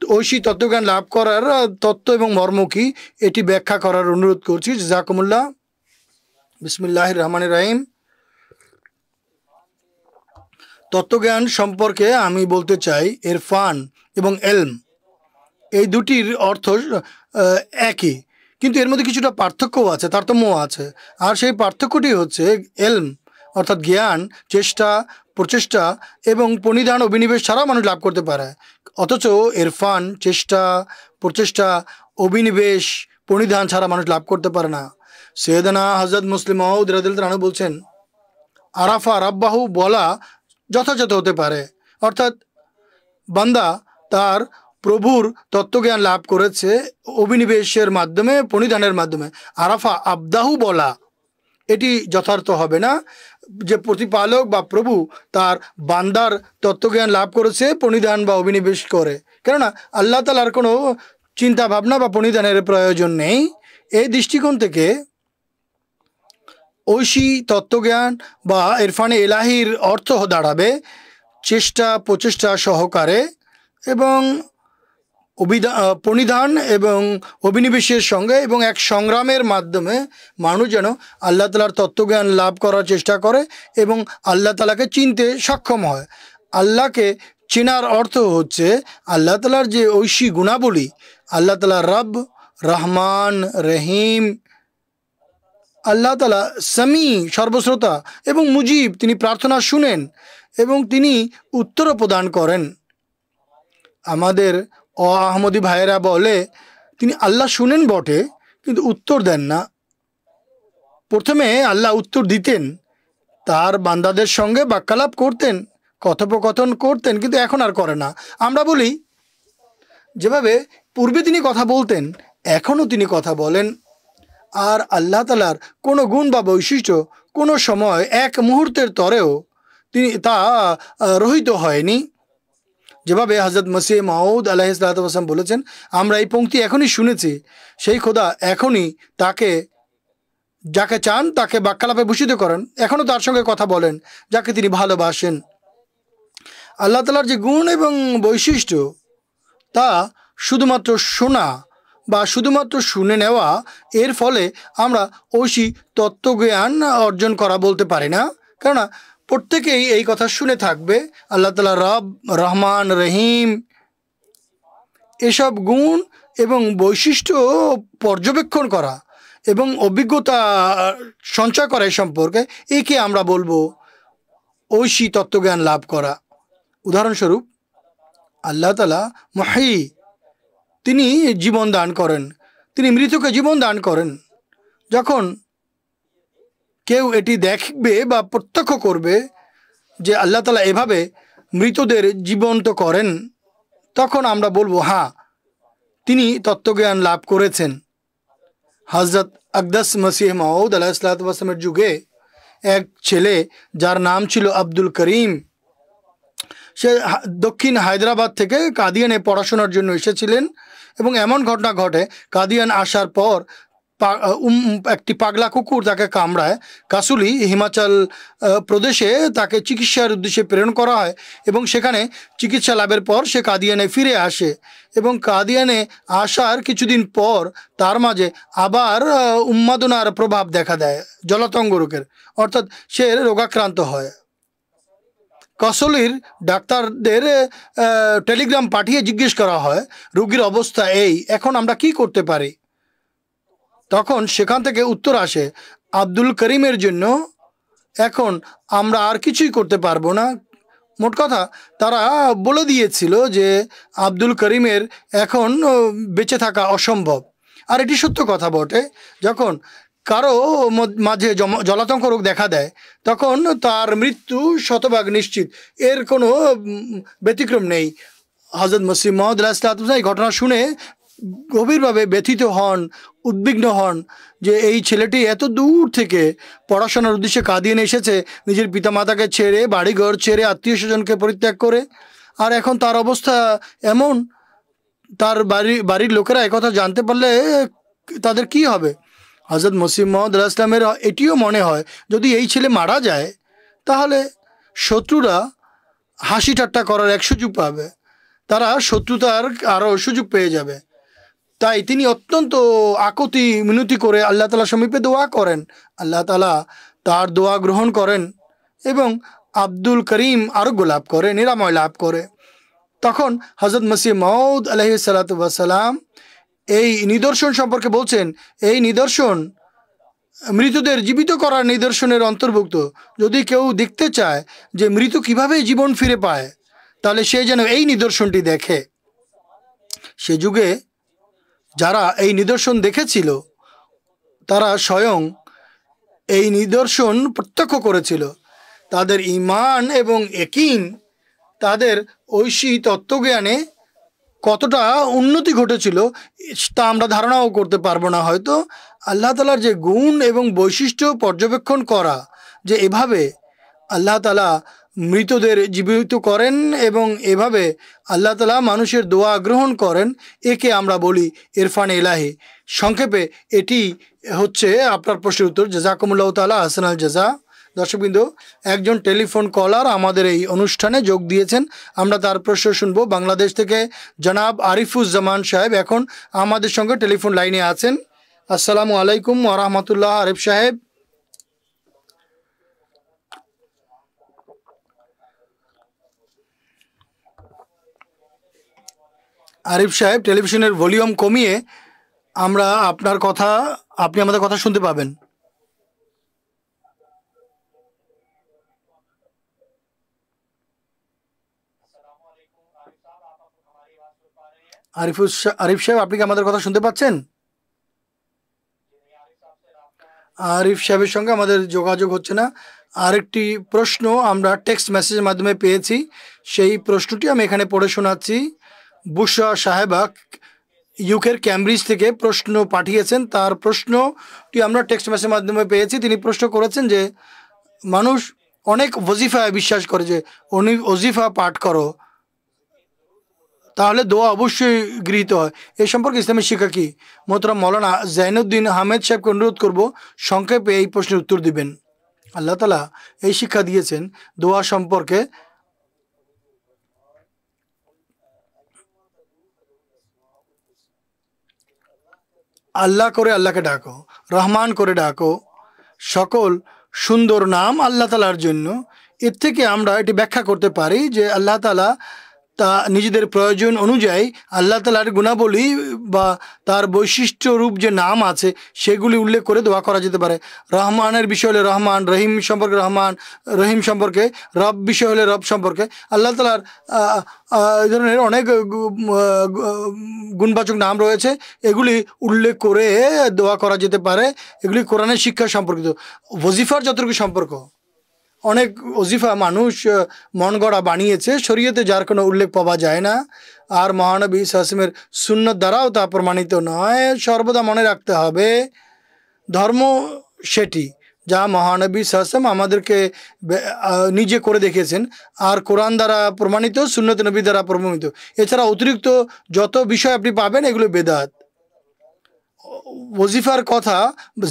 ঐশী তত্ত্বজ্ঞান লাভ করার তত্ত্ব এবং মর্ম কি, এটি ব্যাখ্যা করার অনুরোধ করছি। জাযাকুমুল্লাহ। বিসমিল্লাহির রহমানির রহিম। তত্ত্বজ্ঞান সম্পর্কে আমি বলতে চাই, ইরফান এবং এলম এই দুটির অর্থ একই, কিন্তু এর মধ্যে কিছুটা পার্থক্যও আছে, তারতম্যও আছে। আর সেই পার্থক্যটি হচ্ছে এলম অর্থাৎ জ্ঞান চেষ্টা, প্রচেষ্টা এবং পরিধান অভিনিবেশ ছাড়া মানুষ লাভ করতে পারে, অথচ ইরফান চেষ্টা, প্রচেষ্টা, অভিনিবেশ, পরিধান ছাড়া মানুষ লাভ করতে পারে না। সৈয়দনা হযরত মুসলিম মাউদ রাদিয়াল্লাহু আনহু বলছেন, আরাফা রাব্বাহু বলা যথাযথ হতে পারে, অর্থাৎ বান্দা তার প্রভুর তত্ত্বজ্ঞান লাভ করেছে অভিনিবেশের মাধ্যমে, পরিধানের মাধ্যমে। আরাফা আবদাহু বলা এটি যথার্থ হবে না যে প্রতিপালক বা প্রভু তার বান্দার তত্ত্বজ্ঞান লাভ করেছে পরিধান বা অভিনিবেশ করে, কেননা আল্লাহ তাআলার কোনো চিন্তা ভাবনা বা পরিধানের প্রয়োজন নেই। এই দৃষ্টিকোণ থেকে ঐশী তত্ত্বজ্ঞান বা ইরফানে এলাহির অর্থ দাঁড়াবে চেষ্টা, প্রচেষ্টা সহকারে এবং পরিধান এবং অভিনিবেশের সঙ্গে এবং এক সংগ্রামের মাধ্যমে মানুষ যেন আল্লাহ তাআলার তত্ত্বজ্ঞান লাভ করার চেষ্টা করে এবং আল্লাহ তাআলাকে চিনতে সক্ষম হয়। আল্লাহকে চেনার অর্থ হচ্ছে আল্লাহ তাআলার যে ঐশী গুণাবলী, আল্লাহ তাআলা রব, রহমান, রহিম, আল্লাহ তাআলা সামি সর্বশ্রোতা এবং মুজিব, তিনি প্রার্থনা শুনেন এবং তিনি উত্তরও প্রদান করেন। আমাদের আহমদী ভাইয়েরা বলে তিনি আল্লাহ শুনেন বটে কিন্তু উত্তর দেন না। প্রথমে আল্লাহ উত্তর দিতেন, তার বান্দাদের সঙ্গে বাক্যালাপ করতেন, কথোপকথন করতেন, কিন্তু এখন আর করে না। আমরা বলি যেভাবে পূর্বে তিনি কথা বলতেন এখনও তিনি কথা বলেন। আর আল্লাহ তাআলার কোনো গুণ বা বৈশিষ্ট্য কোনো সময় এক মুহূর্তের তরেও তা রহিত হয়নি। যেভাবে হযরত মসিহ মাউদ আলাইহিস সালাতু ওয়াস সালাম বলেছেন, আমরা এই পংক্তি এখনই শুনেছি, সেই খোদা এখনই তাকে যাকে চান তাকে বাক্যালাপে ভূষিত করেন, এখনও তার সঙ্গে কথা বলেন যাকে তিনি ভালোবাসেন। আল্লাহ তাআলার যে গুণ এবং বৈশিষ্ট্য তা শুধুমাত্র শোনা বা শুধুমাত্র শুনে নেওয়া, এর ফলে আমরা ঐশী তত্ত্বজ্ঞান অর্জন করা বলতে পারি না। কেননা প্রত্যেকেই এই কথা শুনে থাকবে আল্লাহ তাআলা রব, রহমান, রহিম, এসব গুণ এবং বৈশিষ্ট্য পর্যবেক্ষণ করা এবং অভিজ্ঞতা সঞ্চয় করা এই সম্পর্কে, একে আমরা বলবো ঐশী তত্ত্বজ্ঞান লাভ করা। উদাহরণস্বরূপ আল্লাহ তাআলা মুহয়ী, তিনি জীবন দান করেন, তিনি মৃতকে জীবন দান করেন। যখন কেউ এটি দেখবে বা প্রত্যক্ষ করবে যে আল্লাহ তাআলা এভাবে মৃতদের জীবন্ত করেন, তখন আমরা বলবো হ্যাঁ, তিনি তত্ত্বজ্ঞান লাভ করেছেন। হযরত আকদাস মসিহ মাউদ আলাইহিস সালাতু ওয়াস সালামের যুগে এক ছেলে যার নাম ছিল আব্দুল করিম, সে দক্ষিণ হায়দ্রাবাদ থেকে কাদিয়ানে পড়াশোনার জন্য এসেছিলেন এবং এমন ঘটনা ঘটে, কাদিয়ান আসার পর একটি পাগলা কুকুর তাকে কামড়ায়। কাসুলি হিমাচল প্রদেশে তাকে চিকিৎসার উদ্দেশ্যে প্রেরণ করা হয় এবং সেখানে চিকিৎসা লাভের পর সে কাদিয়ানে ফিরে আসে এবং কাদিয়ানে আসার কিছুদিন পর তার মাঝে আবার উন্মাদনার প্রভাব দেখা দেয়, জলাতঙ্ক রোগের, অর্থাৎ সে রোগাক্রান্ত হয়। কাসলির ডাক্তারদের টেলিগ্রাম পাঠিয়ে জিজ্ঞেস করা হয় রোগীর অবস্থা এই, এখন আমরা কি করতে পারি? তখন সেখান থেকে উত্তর আসে, আব্দুল করিমের জন্য এখন আমরা আর কিছুই করতে পারবো না, মোট কথা তারা বলে দিয়েছিল যে আব্দুল করিমের এখন বেঁচে থাকা অসম্ভব। আর এটি সত্য কথা বটে, যখন কারো মাঝে জলাতঙ্ক রোগ দেখা দেয় তখন তার মৃত্যু শতভাগ নিশ্চিত, এর কোনো ব্যতিক্রম নেই। হযরত মসিহ মাউদ আলাইহিসসালাম এই ঘটনা শুনে গভীরভাবে ব্যথিত হন, উদ্বিগ্ন হন যে এই ছেলেটি এত দূর থেকে পড়াশোনার উদ্দেশ্যে কাদিয়ানে এসেছে, নিজের পিতামাতাকে ছেড়ে, বাড়িঘর ছেড়ে, আত্মীয় স্বজনকে পরিত্যাগ করে, আর এখন তার অবস্থা এমন, তার বাড়ির লোকেরা একথা জানতে পারলে তাদের কি হবে। হযরত মসিহ মাউদ আলাইহিসসালামের এটিও মনে হয় যদি এই ছেলে মারা যায় তাহলে শত্রুরা হাসি ঠাট্টা করার এক সুযোগ পাবে, তারা শত্রুতার আরও সুযোগ পেয়ে যাবে। তাই তিনি অত্যন্ত আকুতি মিনতি করে আল্লাহ তাআলার সমীপে দোয়া করেন। আল্লাহ তাআলা তার দোয়া গ্রহণ করেন এবং আব্দুল করিম আরোগ্য লাভ করে, নিরাময় লাভ করে। তখন হযরত মসিহ মাউদ আলাইহিসসালাতু ওয়াসসালাম এই নিদর্শন সম্পর্কে বলছেন, এই নিদর্শন মৃতদের জীবিত করার নিদর্শনের অন্তর্ভুক্ত। যদি কেউ দেখতে চায় যে মৃত্যু কিভাবে জীবন ফিরে পায়, তাহলে সে যেন এই নিদর্শনটি দেখে। সে যুগে যারা এই নিদর্শন দেখেছিল তারা স্বয়ং এই নিদর্শন প্রত্যক্ষ করেছিল। তাদের ঈমান এবং ইয়াকিন, তাদের ঐশী তত্ত্বজ্ঞানে কতটা উন্নতি ঘটেছিল তা আমরা ধারণাও করতে পারবো না। হয়তো আল্লাহ তাআলার যে গুণ এবং বৈশিষ্ট্য পর্যবেক্ষণ করা, যে এভাবে আল্লাহ তাআলা মৃতদের জীবিত করেন এবং এভাবে আল্লাহ তাআলা মানুষের দোয়া গ্রহণ করেন, একে আমরা বলি ইরফান ইলাহি। সংক্ষেপে এটি হচ্ছে আপনার প্রশ্নের উত্তর। জাযাকুমুল্লাহু তাআলা আহসানাল জাযা। দর্শকবৃন্দ, একজন টেলিফোন কলার আমাদের এই অনুষ্ঠানে যোগ দিয়েছেন, আমরা তার প্রশ্ন শুনবো। বাংলাদেশ থেকে জনাব আরিফুজ্জামান সাহেব এখন আমাদের সঙ্গে টেলিফোন লাইনে আছেন। আসসালামু আলাইকুম ওয়া রাহমাতুল্লাহ। আরিফ সাহেব, টেলিভিশনের ভলিউম কমিয়ে আমরা আপনার কথা, আপনি আমাদের কথা শুনতে পাবেন। আরিফ সাহেব, আপনি কি আমাদের কথা শুনতে পাচ্ছেন? আরিফ সাহেবের সঙ্গে আমাদের যোগাযোগ হচ্ছে না। আরেকটি প্রশ্ন আমরা টেক্সট মেসেজের মাধ্যমে পেয়েছি, সেই প্রশ্নটি আমি এখানে পড়ে শোনাচ্ছি। বুশরা সাহেবা ইউকের ক্যামব্রিজ থেকে প্রশ্ন পাঠিয়েছেন, তার প্রশ্নটি আমরা টেক্সট মেসেজের মাধ্যমে পেয়েছি। তিনি প্রশ্ন করেছেন যে মানুষ অনেক ওজিফায় বিশ্বাস করে যে ওজিফা পাঠ করো তাহলে দোয়া অবশ্যই গৃহীত হয়, এই সম্পর্কে ইসলামের শিক্ষা কি? মোহতারাম মৌলানা জাইনুদ্দিন আহমেদ সাহেবকে অনুরোধ করব সংক্ষেপে এই প্রশ্নের উত্তর দিবেন। আল্লাহ তাআলা এই শিক্ষা দিয়েছেন দোয়া সম্পর্কে। আল্লাহ করে আল্লাহকে ডাকো, রহমান করে ডাকো, সকল সুন্দর নাম আল্লাহ তাআলার জন্য। এর থেকে আমরা এটি ব্যাখ্যা করতে পারি যে আল্লাহ তাআলা তা নিজেদের প্রয়োজন অনুযায়ী আল্লাহ তাআলার গুণাবলী বা তার বৈশিষ্ট্য রূপ যে নাম আছে সেগুলি উল্লেখ করে দোয়া করা যেতে পারে। রহমানের বিষয় হলে রহমান, রহিম সম্পর্কে রহমান, রহিম সম্পর্কে, রব বিষয় হলে রব সম্পর্কে। আল্লাহ তাআলার এই ধরনের অনেক গুণবাচক নাম রয়েছে, এগুলি উল্লেখ করে দোয়া করা যেতে পারে। এগুলি কোরআনের শিক্ষা সম্পর্কিত। ওজিফার যতটুকু সম্পর্ক, অনেক ওজিফা মানুষ মন গড়া বানিয়েছে, শরীয়তে যার কোনো উল্লেখ পাওয়া যায় না, আর মহানবী সাল্লাল্লাহু আলাইহি ওয়াসাল্লামের সুন্নাত দ্বারাও তা প্রমাণিত নয়। সর্বদা মনে রাখতে হবে ধর্ম সেটি যা মহানবী সাল্লাল্লাহু আলাইহি ওয়াসাল্লাম আমাদেরকে নিজে করে দেখিয়েছেন, আর কোরআন দ্বারা প্রমাণিত, সুন্নত নবী দ্বারা প্রমাণিত। এছাড়া অতিরিক্ত যত বিষয় আপনি পাবেন এগুলো বেদাত। ওজিফার কথা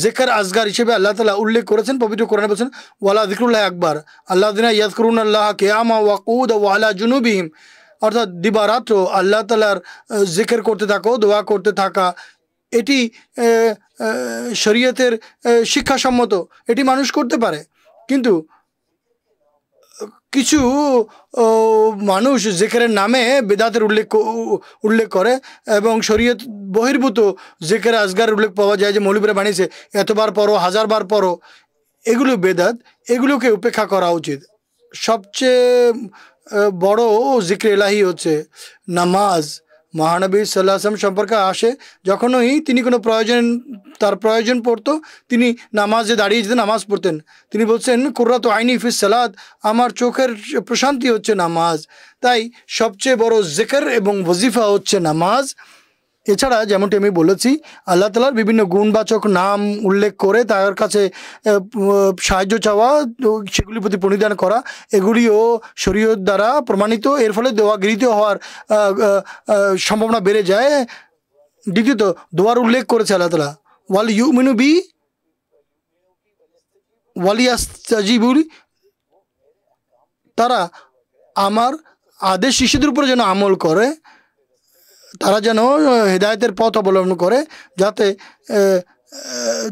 জিকির আসগার হিসেবে আল্লাহ তাআলা উল্লেখ করেছেন, পবিত্র কোরআনে বলেছেন ওয়ালা যিকরুল্লাহি আকবার আল্লাযিনা ইয়াযকুরুনাল্লাহা কিয়ামান ওয়া কুউদান ওয়া আলা জুনুবিহিম, অর্থাৎ দিবারাত্র আল্লাহ তাআলার জিকির করতে থাকো, দোয়া করতে থাকা। এটি শরীয়তের শিক্ষাসম্মত, এটি মানুষ করতে পারে। কিন্তু কিছু মানুষ জিকিরের নামে বেদাতের উল্লেখ করে এবং শরীয়ত বহির্ভূত জিকির আসগার উল্লেখ পাওয়া যায় যে মৌলবীরা বানিয়েছে, এতবার পড়ো, 1000 বার পড়ো, এগুলো বেদাত। এগুলোকে উপেক্ষা করা উচিত। সবচেয়ে বড় জিক্র এলাহি হচ্ছে নামাজ। মহানবী সাল্লাল্লাহু আলাইহি ওয়াসাল্লাম সম্পর্কে আসে যখনই তিনি কোনো তার প্রয়োজন পড়তো তিনি নামাজে দাঁড়িয়ে যেতেন, নামাজ পড়তেন। তিনি বলছেন কুররাতু আইনি ফিস সালাত, আমার চোখের প্রশান্তি হচ্ছে নামাজ। তাই সবচেয়ে বড় জিকির এবং ওয়াজিফা হচ্ছে নামাজ। এছাড়া যেমনটি আমি বলেছি আল্লাহ তাআলার বিভিন্ন গুণবাচক নাম উল্লেখ করে তার কাছে সাহায্য চাওয়া, সেগুলির প্রতি প্রণিধান করা, এগুলিও শরীয়ত দ্বারা প্রমাণিত। এর ফলে দোয়া গৃহীত হওয়ার সম্ভাবনা বেড়ে যায়। দ্বিতীয়ত দোয়ার উল্লেখ করেছে আল্লাহ তাআলা, ওয়াল ইউমিনু বি ওয়ালিয়াস্তাজিবু, তারা আমার আদেশ নিষেধের উপরে যেন আমল করে, তারা যেন হেদায়েতের পথ অবলম্বন করে, যাতে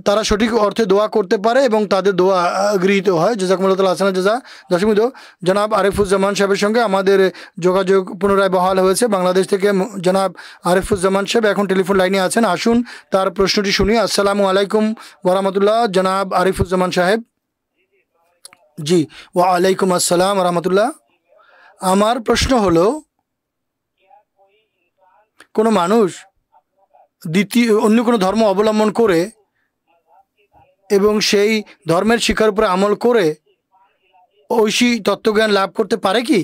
তারা সঠিক অর্থে দোয়া করতে পারে এবং তাদের দোয়া গৃহীত হয়। জাযাকুমুল্লাহু তাআলা আহসানাল জাযা। দর্শক বন্ধু, জনাব আরিফুজ্জামান সাহেবের সঙ্গে আমাদের যোগাযোগ পুনরায় বহাল হয়েছে। বাংলাদেশ থেকে জনাব আরিফুজ্জামান সাহেব এখন টেলিফোন লাইনে আছেন। আসুন তার প্রশ্নটি শুনি। আসসালামু আলাইকুম ওয়া রাহমাতুল্লাহ। জনাব আরিফুজ্জামান সাহেব। জি, ওয়া আলাইকুম আসসালাম ওয়া রাহমাতুল্লাহ। আমার প্রশ্ন হলো, কোনো মানুষ অন্য কোনো ধর্ম অবলম্বন করে এবং সেই ধর্মের শিক্ষার উপরে আমল করে ঐশী তত্ত্বজ্ঞান লাভ করতে পারে কি?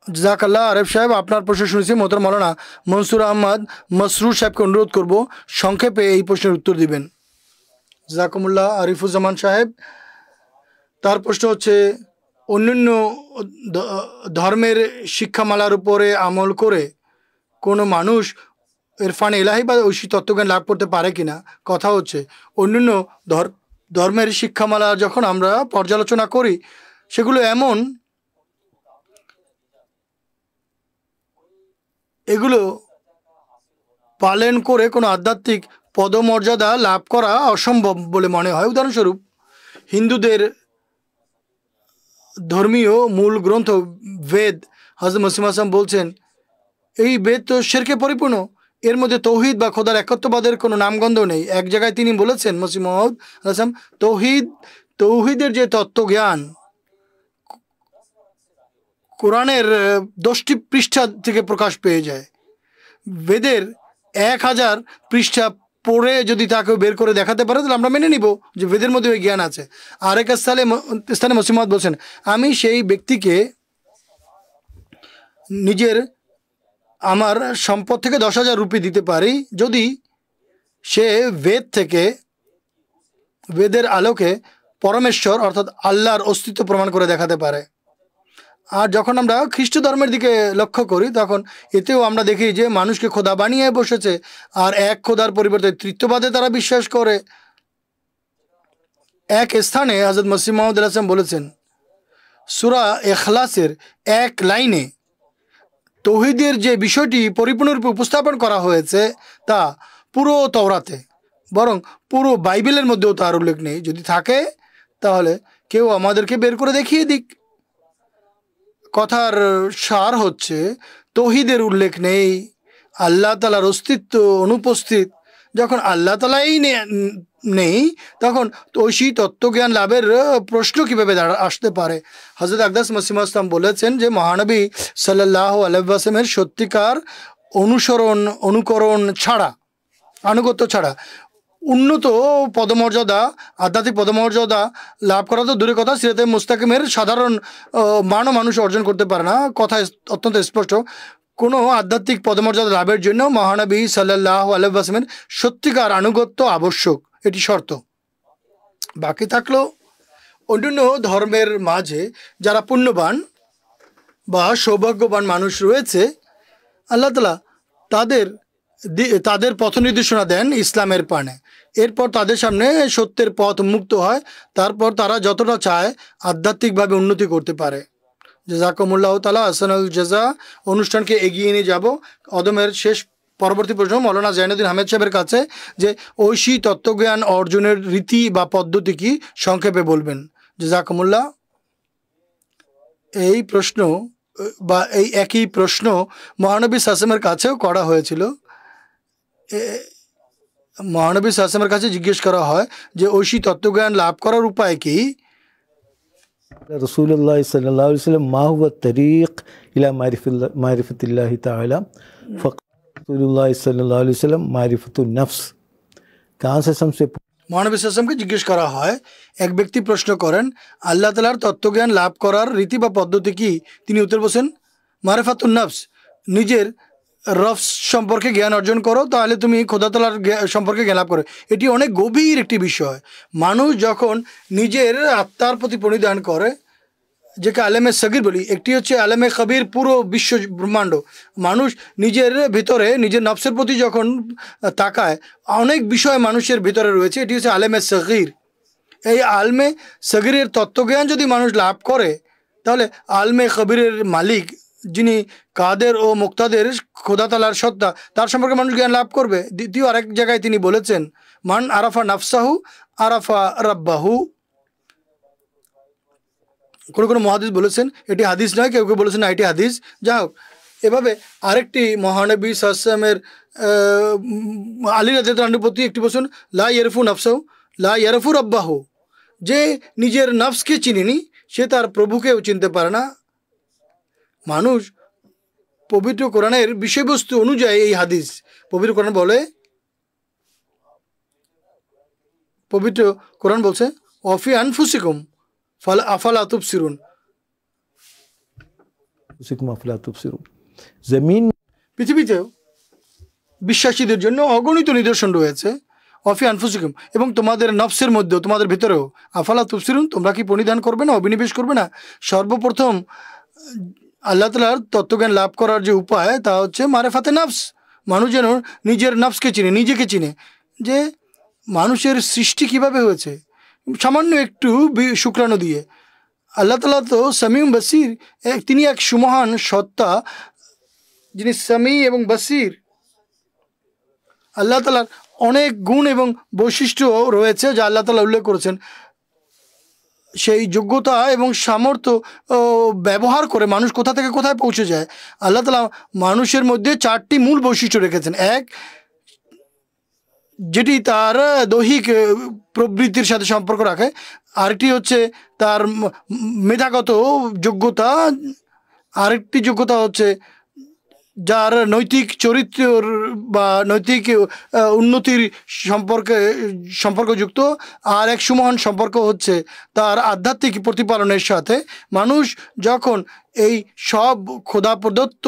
জাযাকাল্লাহ আরিফ সাহেব, আপনার প্রশ্ন শুনেছি। মোহতারাম মাওলানা মনসুর আহমদ মসরুর সাহেবকে অনুরোধ করব সংক্ষেপে এই প্রশ্নের উত্তর দিবেন। জাযাকুমুল্লাহ আরিফুজ্জামান সাহেব, তার প্রশ্ন হচ্ছে অন্যান্য ধর্মের শিক্ষামালার উপরে আমল করে কোনো মানুষ ইরফান ইলাহি বা ঐশী তত্ত্বজ্ঞান লাভ করতে পারে কিনা। কথা হচ্ছে অন্যান্য ধর্মের শিক্ষামালা যখন আমরা পর্যালোচনা করি সেগুলো এগুলো পালন করে কোনো আধ্যাত্মিক পদমর্যাদা লাভ করা অসম্ভব বলে মনে হয়। উদাহরণস্বরূপ, হিন্দুদের ধর্মীয় মূল গ্রন্থ বেদ, হযরত মুসলিম আসলাম বলছেন এই বেদ তো শিরকে পরিপূর্ণ, এর মধ্যে তৌহিদ বা খোদার একত্ববাদের কোনো নামগন্ধ নেই। এক জায়গায় তিনি বলেছেন মুসলিম মওউদ আসলাম, তৌহিদের যে তত্ত্বজ্ঞান কোরআনের 10টি পৃষ্ঠা থেকে প্রকাশ পেয়ে যায়। বেদের 1000 পৃষ্ঠা পড়ে যদি তাকে বের করে দেখাতে পারে তাহলে আমরা মেনে নিব যে বেদের মধ্যে ওই জ্ঞান আছে। আরেক স্থানে মুসলিম মওউদ বলছেন, আমি সেই ব্যক্তিকে আমার সম্পদ থেকে 10,000 রুপি দিতে পারি যদি সে বেদের আলোকে পরমেশ্বর অর্থাৎ আল্লাহর অস্তিত্ব প্রমাণ করে দেখাতে পারে। আর যখন আমরা খ্রিস্ট ধর্মের দিকে লক্ষ্য করি তখন এতেও আমরা দেখি যে মানুষকে খোদা বানিয়ে বসেছে, আর এক খোদার পরিবর্তে তৃতীয়বাদে তারা বিশ্বাস করে। এক স্থানে হযরত মুসলিম মওউদ আসলাম বলেছেন, সূরা ইখলাসের এক লাইনে তৌহিদের যে বিষয়টি পরিপূর্ণরূপে উপস্থাপন করা হয়েছে তা পুরো তাওরাতে, বরং পুরো বাইবেলের মধ্যেও তার উল্লেখ নেই। যদি থাকে তাহলে কেউ আমাদেরকে বের করে দেখিয়ে দিক। কথার সার হচ্ছে তৌহিদের উল্লেখ নেই, আল্লাহ তাআলার অস্তিত্ব অনুপস্থিত। যখন আল্লাহ তাআলাই নেই তখন ঐশী তত্ত্বজ্ঞান লাভের প্রশ্ন কীভাবে আসতে পারে? হযরত আকদাস মসিহ ইসলাম বলেছেন যে মহানবী সাল্লাল্লাহু আলাইহি ওয়াসাল্লামের সত্যিকার অনুকরণ ছাড়া, আনুগত্য ছাড়া উন্নত পদমর্যাদা, আধ্যাত্মিক পদমর্যাদা লাভ করা তো দূরের কথা, সিরাতে মুস্তাকিমের সাধারণ মানও মানুষ অর্জন করতে পারে না। কথা অত্যন্ত স্পষ্ট, কোনো আধ্যাত্মিক পদমর্যাদা লাভের জন্য মহানবী সাল্লাল্লাহু আলাইহি ওয়াসাল্লামের সত্যিকার আনুগত্য আবশ্যক, এটি শর্ত। বাকি থাকলো অন্যান্য ধর্মের মাঝে যারা পুণ্যবান বা সৌভাগ্যবান মানুষ রয়েছে, আল্লাহ তাআলা তাদের পথ নির্দেশনা দেন ইসলামের পানে। এরপর তাদের সামনে সত্যের পথ মুক্ত হয়, তারপর তারা যতটা চায় আধ্যাত্মিকভাবে উন্নতি করতে পারে। জাযাকুমুল্লাহু তাআলা আহসানুল জাযা। অনুষ্ঠানকে এগিয়ে নিয়ে যাব। অদমের পরবর্তী প্রশ্ন মাওলানা জাইনুদ্দিন আহমেদ সাহেবের কাছে যে ঐশী তত্ত্বজ্ঞান অর্জনের রীতি বা পদ্ধতি কি সংক্ষেপে বলবেন। জাযাকুমুল্লাহ। এই প্রশ্ন বা এই একই প্রশ্ন মহানবী সাল্লাল্লাহু কাছেও করা হয়েছিল। মহানবী সাল্লাল্লাহু কাছে জিজ্ঞেস করা হয় যে ঐশী তত্ত্বজ্ঞান লাভ করার উপায় কি। रसूलुल्लाह सल्लल्लाहु अलैहि वसल्लम मा हुवा तरीक़ इला मारिफतिल्लाहि ताला रसूलुल्लाह सल्लल्लाहु अलैहि वसल्लम मारिफतुन नफ्स। कहाँ से हमसे মহানবী সাল্লাল্লাহু জিজ্ঞেস করা হয়, এক ব্যক্তি প্রশ্ন করেন আল্লাহ তাআলার তত্ত্বজ্ঞান লাভ করার রীতি বা পদ্ধতি কি? তিনি উত্তর বলেন মারিফাতুন নফস, নিজের রফস সম্পর্কে জ্ঞান অর্জন করো, তাহলে তুমি খোদা তাআলার সম্পর্কে জ্ঞান লাভ করো। এটি অনেক গভীর একটি বিষয়। মানুষ যখন নিজের আত্মার প্রতি প্রণিধান করে, যেকে আলেমে সগীর বলি, একটি হচ্ছে আলেমে কবির, পুরো বিশ্ব ব্রহ্মাণ্ড। মানুষ নিজের ভিতরে নিজের নফসের প্রতি যখন তাকায়, অনেক বিষয় মানুষের ভিতরে রয়েছে, এটি হচ্ছে আলেমে সগীর। এই আলমে সগীরের তত্ত্বজ্ঞান যদি মানুষ লাভ করে, তাহলে আলমে কবিরের মালিক, যিনি কাদের ও মুক্তাদের, খোদা তাআলার সত্তা, তার সম্পর্কে মানুষ জ্ঞান লাভ করবে। দ্বিতীয় আরেক জায়গায় তিনি বলেছেন মান আরাফা নাফসাহু আরাফা রাব্বাহু। কোনো কোনো মহাদিস বলেছেন এটি হাদিস নয়, কেউ কেউ বলেছেন না এটি হাদিস। যাই হোক, এভাবে আরেকটি মহানবী সাল্লাল্লাহু আলাইহি ওয়াসাল্লামের আলী রাদিয়াল্লাহু আনহুর প্রতি একটি বলেছেন লা ইয়ারফু নাফসাহু লা ইয়ারফু রাব্বাহু, যে নিজের নফসকে চিনেনি সে তার প্রভুকেও চিনতে পারে না। মানুষ পবিত্র কোরআনের বিষয়বস্তু অনুযায়ী এই হাদিস, পবিত্র কোরআন বলে, পবিত্র কোরআন বলছে ওয়াফি আনফুসিকুম আফালা তুবসিরুন, জমিন পৃথিবীতেও বিশ্বাসীদের জন্য অগণিত নিদর্শন রয়েছে, অফি আনফুসিকুম, এবং তোমাদের নফসের মধ্যেও, তোমাদের ভিতরেও, আফালা তুবসিরুন, তোমরা কি পরিধান করবে না, অভিনিবেশ করবে না? সর্বপ্রথম আল্লাহ তাআলার তত্ত্বজ্ঞান লাভ করার যে উপায়, তা হচ্ছে মারিফাতে নফস। মানুষ যেন নিজের নফসকে চিনে, নিজেকে চিনে, যে মানুষের সৃষ্টি কিভাবে হয়েছে, সামান্য একটু শুক্রাণু দিয়ে। আল্লাহ তাআলা তো সামিউম বসির, তিনি এক সুমহান সত্তা, যিনি সামি এবং বসির। আল্লাহ তাআলার অনেক গুণ এবং বৈশিষ্ট্য রয়েছে যা আল্লাহ তাআলা উল্লেখ করেছেন। সেই যোগ্যতা এবং সামর্থ্য ব্যবহার করে মানুষ কোথা থেকে কোথায় পৌঁছে যায়। আল্লাহ তাআলা মানুষের মধ্যে 4টি মূল বৈশিষ্ট্য রেখেছেন। এক, যেটি তার দৈহিক প্রবৃত্তির সাথে সম্পর্ক রাখে। আরেকটি হচ্ছে তার মেধাগত যোগ্যতা। আরেকটি যোগ্যতা হচ্ছে যার নৈতিক চরিত্র বা নৈতিক উন্নতির সম্পর্কযুক্ত। আর এক সুমহান সম্পর্ক হচ্ছে তার আধ্যাত্মিক প্রতিপালনের সাথে। মানুষ যখন এই সব খোদা প্রদত্ত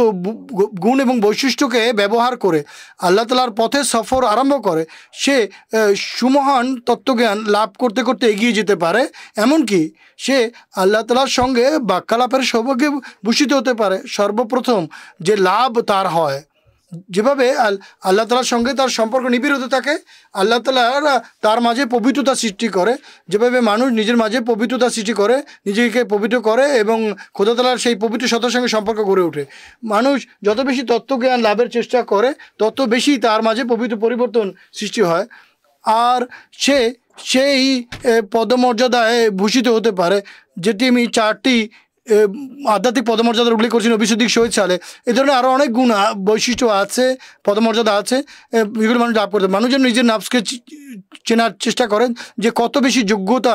গুণ এবং বৈশিষ্ট্যকে ব্যবহার করে আল্লাহ তাআলার পথে সফর আরম্ভ করে, সে সুমহান তত্ত্বজ্ঞান লাভ করতে করতে এগিয়ে যেতে পারে। এমনকি সে আল্লাহ তাআলার সঙ্গে বাক্যালাপের সৌভাগ্যে ভূষিত হতে পারে। সর্বপ্রথম যে লাভ তার হয়, যেভাবে আল্লাহ তাআলার সঙ্গে তার সম্পর্ক নিবিড় হতে থাকে, আল্লাহ তাআলা তার মাঝে পবিত্রতা সৃষ্টি করে। যেভাবে মানুষ নিজের মাঝে পবিত্রতা সৃষ্টি করে, নিজেকে পবিত্র করে এবং খোদা তাআলার সেই পবিত্র সত্তার সঙ্গে সম্পর্ক গড়ে ওঠে। মানুষ যত বেশি তত্ত্বজ্ঞান লাভের চেষ্টা করে, তত বেশি তার মাঝে পবিত্র পরিবর্তন সৃষ্টি হয়, আর সে সেই পদমর্যাদায় ভূষিত হতে পারে, যেটি আমি 4টি আধ্যাত্মিক পদমর্যাদার উল্লেখ করছি নবী সিদ্দিক শহীদ সালে। এই ধরনের আরও অনেক গুণ বৈশিষ্ট্য আছে, পদমর্যাদা আছে, এগুলো মানুষ লাভ করতে। মানুষ যেন নিজের নফসকে চেনার চেষ্টা করেন যে কত বেশি যোগ্যতা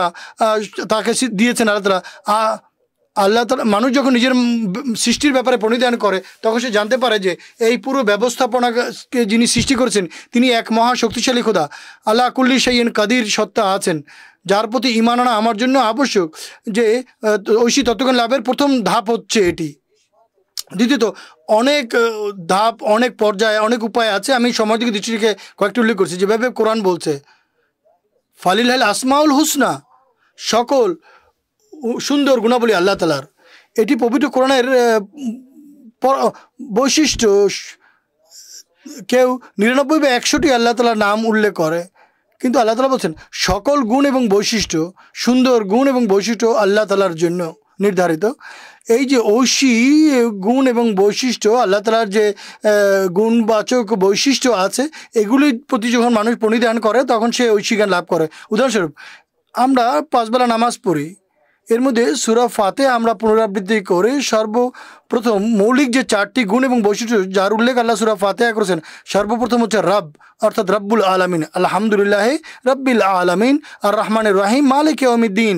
তাকে দিয়েছেন আল্লাহ তাআলা। আল্লাহ তাআলা, মানুষ যখন নিজের সৃষ্টির ব্যাপারে প্রণিধান করে, তখন সে জানতে পারে যে এই পুরো ব্যবস্থাপনাকে যিনি সৃষ্টি করেছেন তিনি এক মহা শক্তিশালী খোদা, আল্লাহ কুল্লি শাইইন কাদির সত্তা আছেন, যার প্রতি ঈমান আনা আমার জন্য আবশ্যক। যে ঐশী তত্ত্বজ্ঞান লাভের প্রথম ধাপ হচ্ছে এটি। দ্বিতীয়ত, অনেক ধাপ, অনেক পর্যায়ে, অনেক উপায় আছে। আমি সময় থেকে দৃষ্টি রেখে কয়েকটি উল্লেখ করছি। যেভাবে কোরআন বলছে ফালিল্লাহিল আসমাউল হুসনা, সকল সুন্দর গুণাবলী আল্লাহ তাআলার। এটি পবিত্র কোরআনের বৈশিষ্ট্য। কেউ 99 বা 100টি আল্লাহ তাআলার নাম উল্লেখ করে, কিন্তু আল্লাহ তাআলা বলছেন সকল গুণ এবং বৈশিষ্ট্য, সুন্দর গুণ এবং বৈশিষ্ট্য আল্লাহ তাআলার জন্য নির্ধারিত। এই যে ঐশী গুণ এবং বৈশিষ্ট্য, আল্লাহ তাআলার যে গুণবাচক বৈশিষ্ট্য আছে, এগুলির প্রতি যখন মানুষ প্রণিধান করে, তখন সে ঐশী জ্ঞান লাভ করে। উদাহরণস্বরূপ, আমরা 5 বেলা নামাজ পড়ি, এর মধ্যে সূরা ফাতিহা আমরা পুনরাবৃত্তি করে সর্বপ্রথম মৌলিক যে 4টি গুণ এবং বৈশিষ্ট্য যার উল্লেখ আল্লাহ সূরা ফাতিহা করেছেন, সর্বপ্রথম হচ্ছে রব, অর্থাৎ রব্বুল আলামিন, আলহামদুলিল্লাহি রাব্বিল আলামিন, আর রহমানির রহিম, মালিক ইয়াউমিদ্দিন।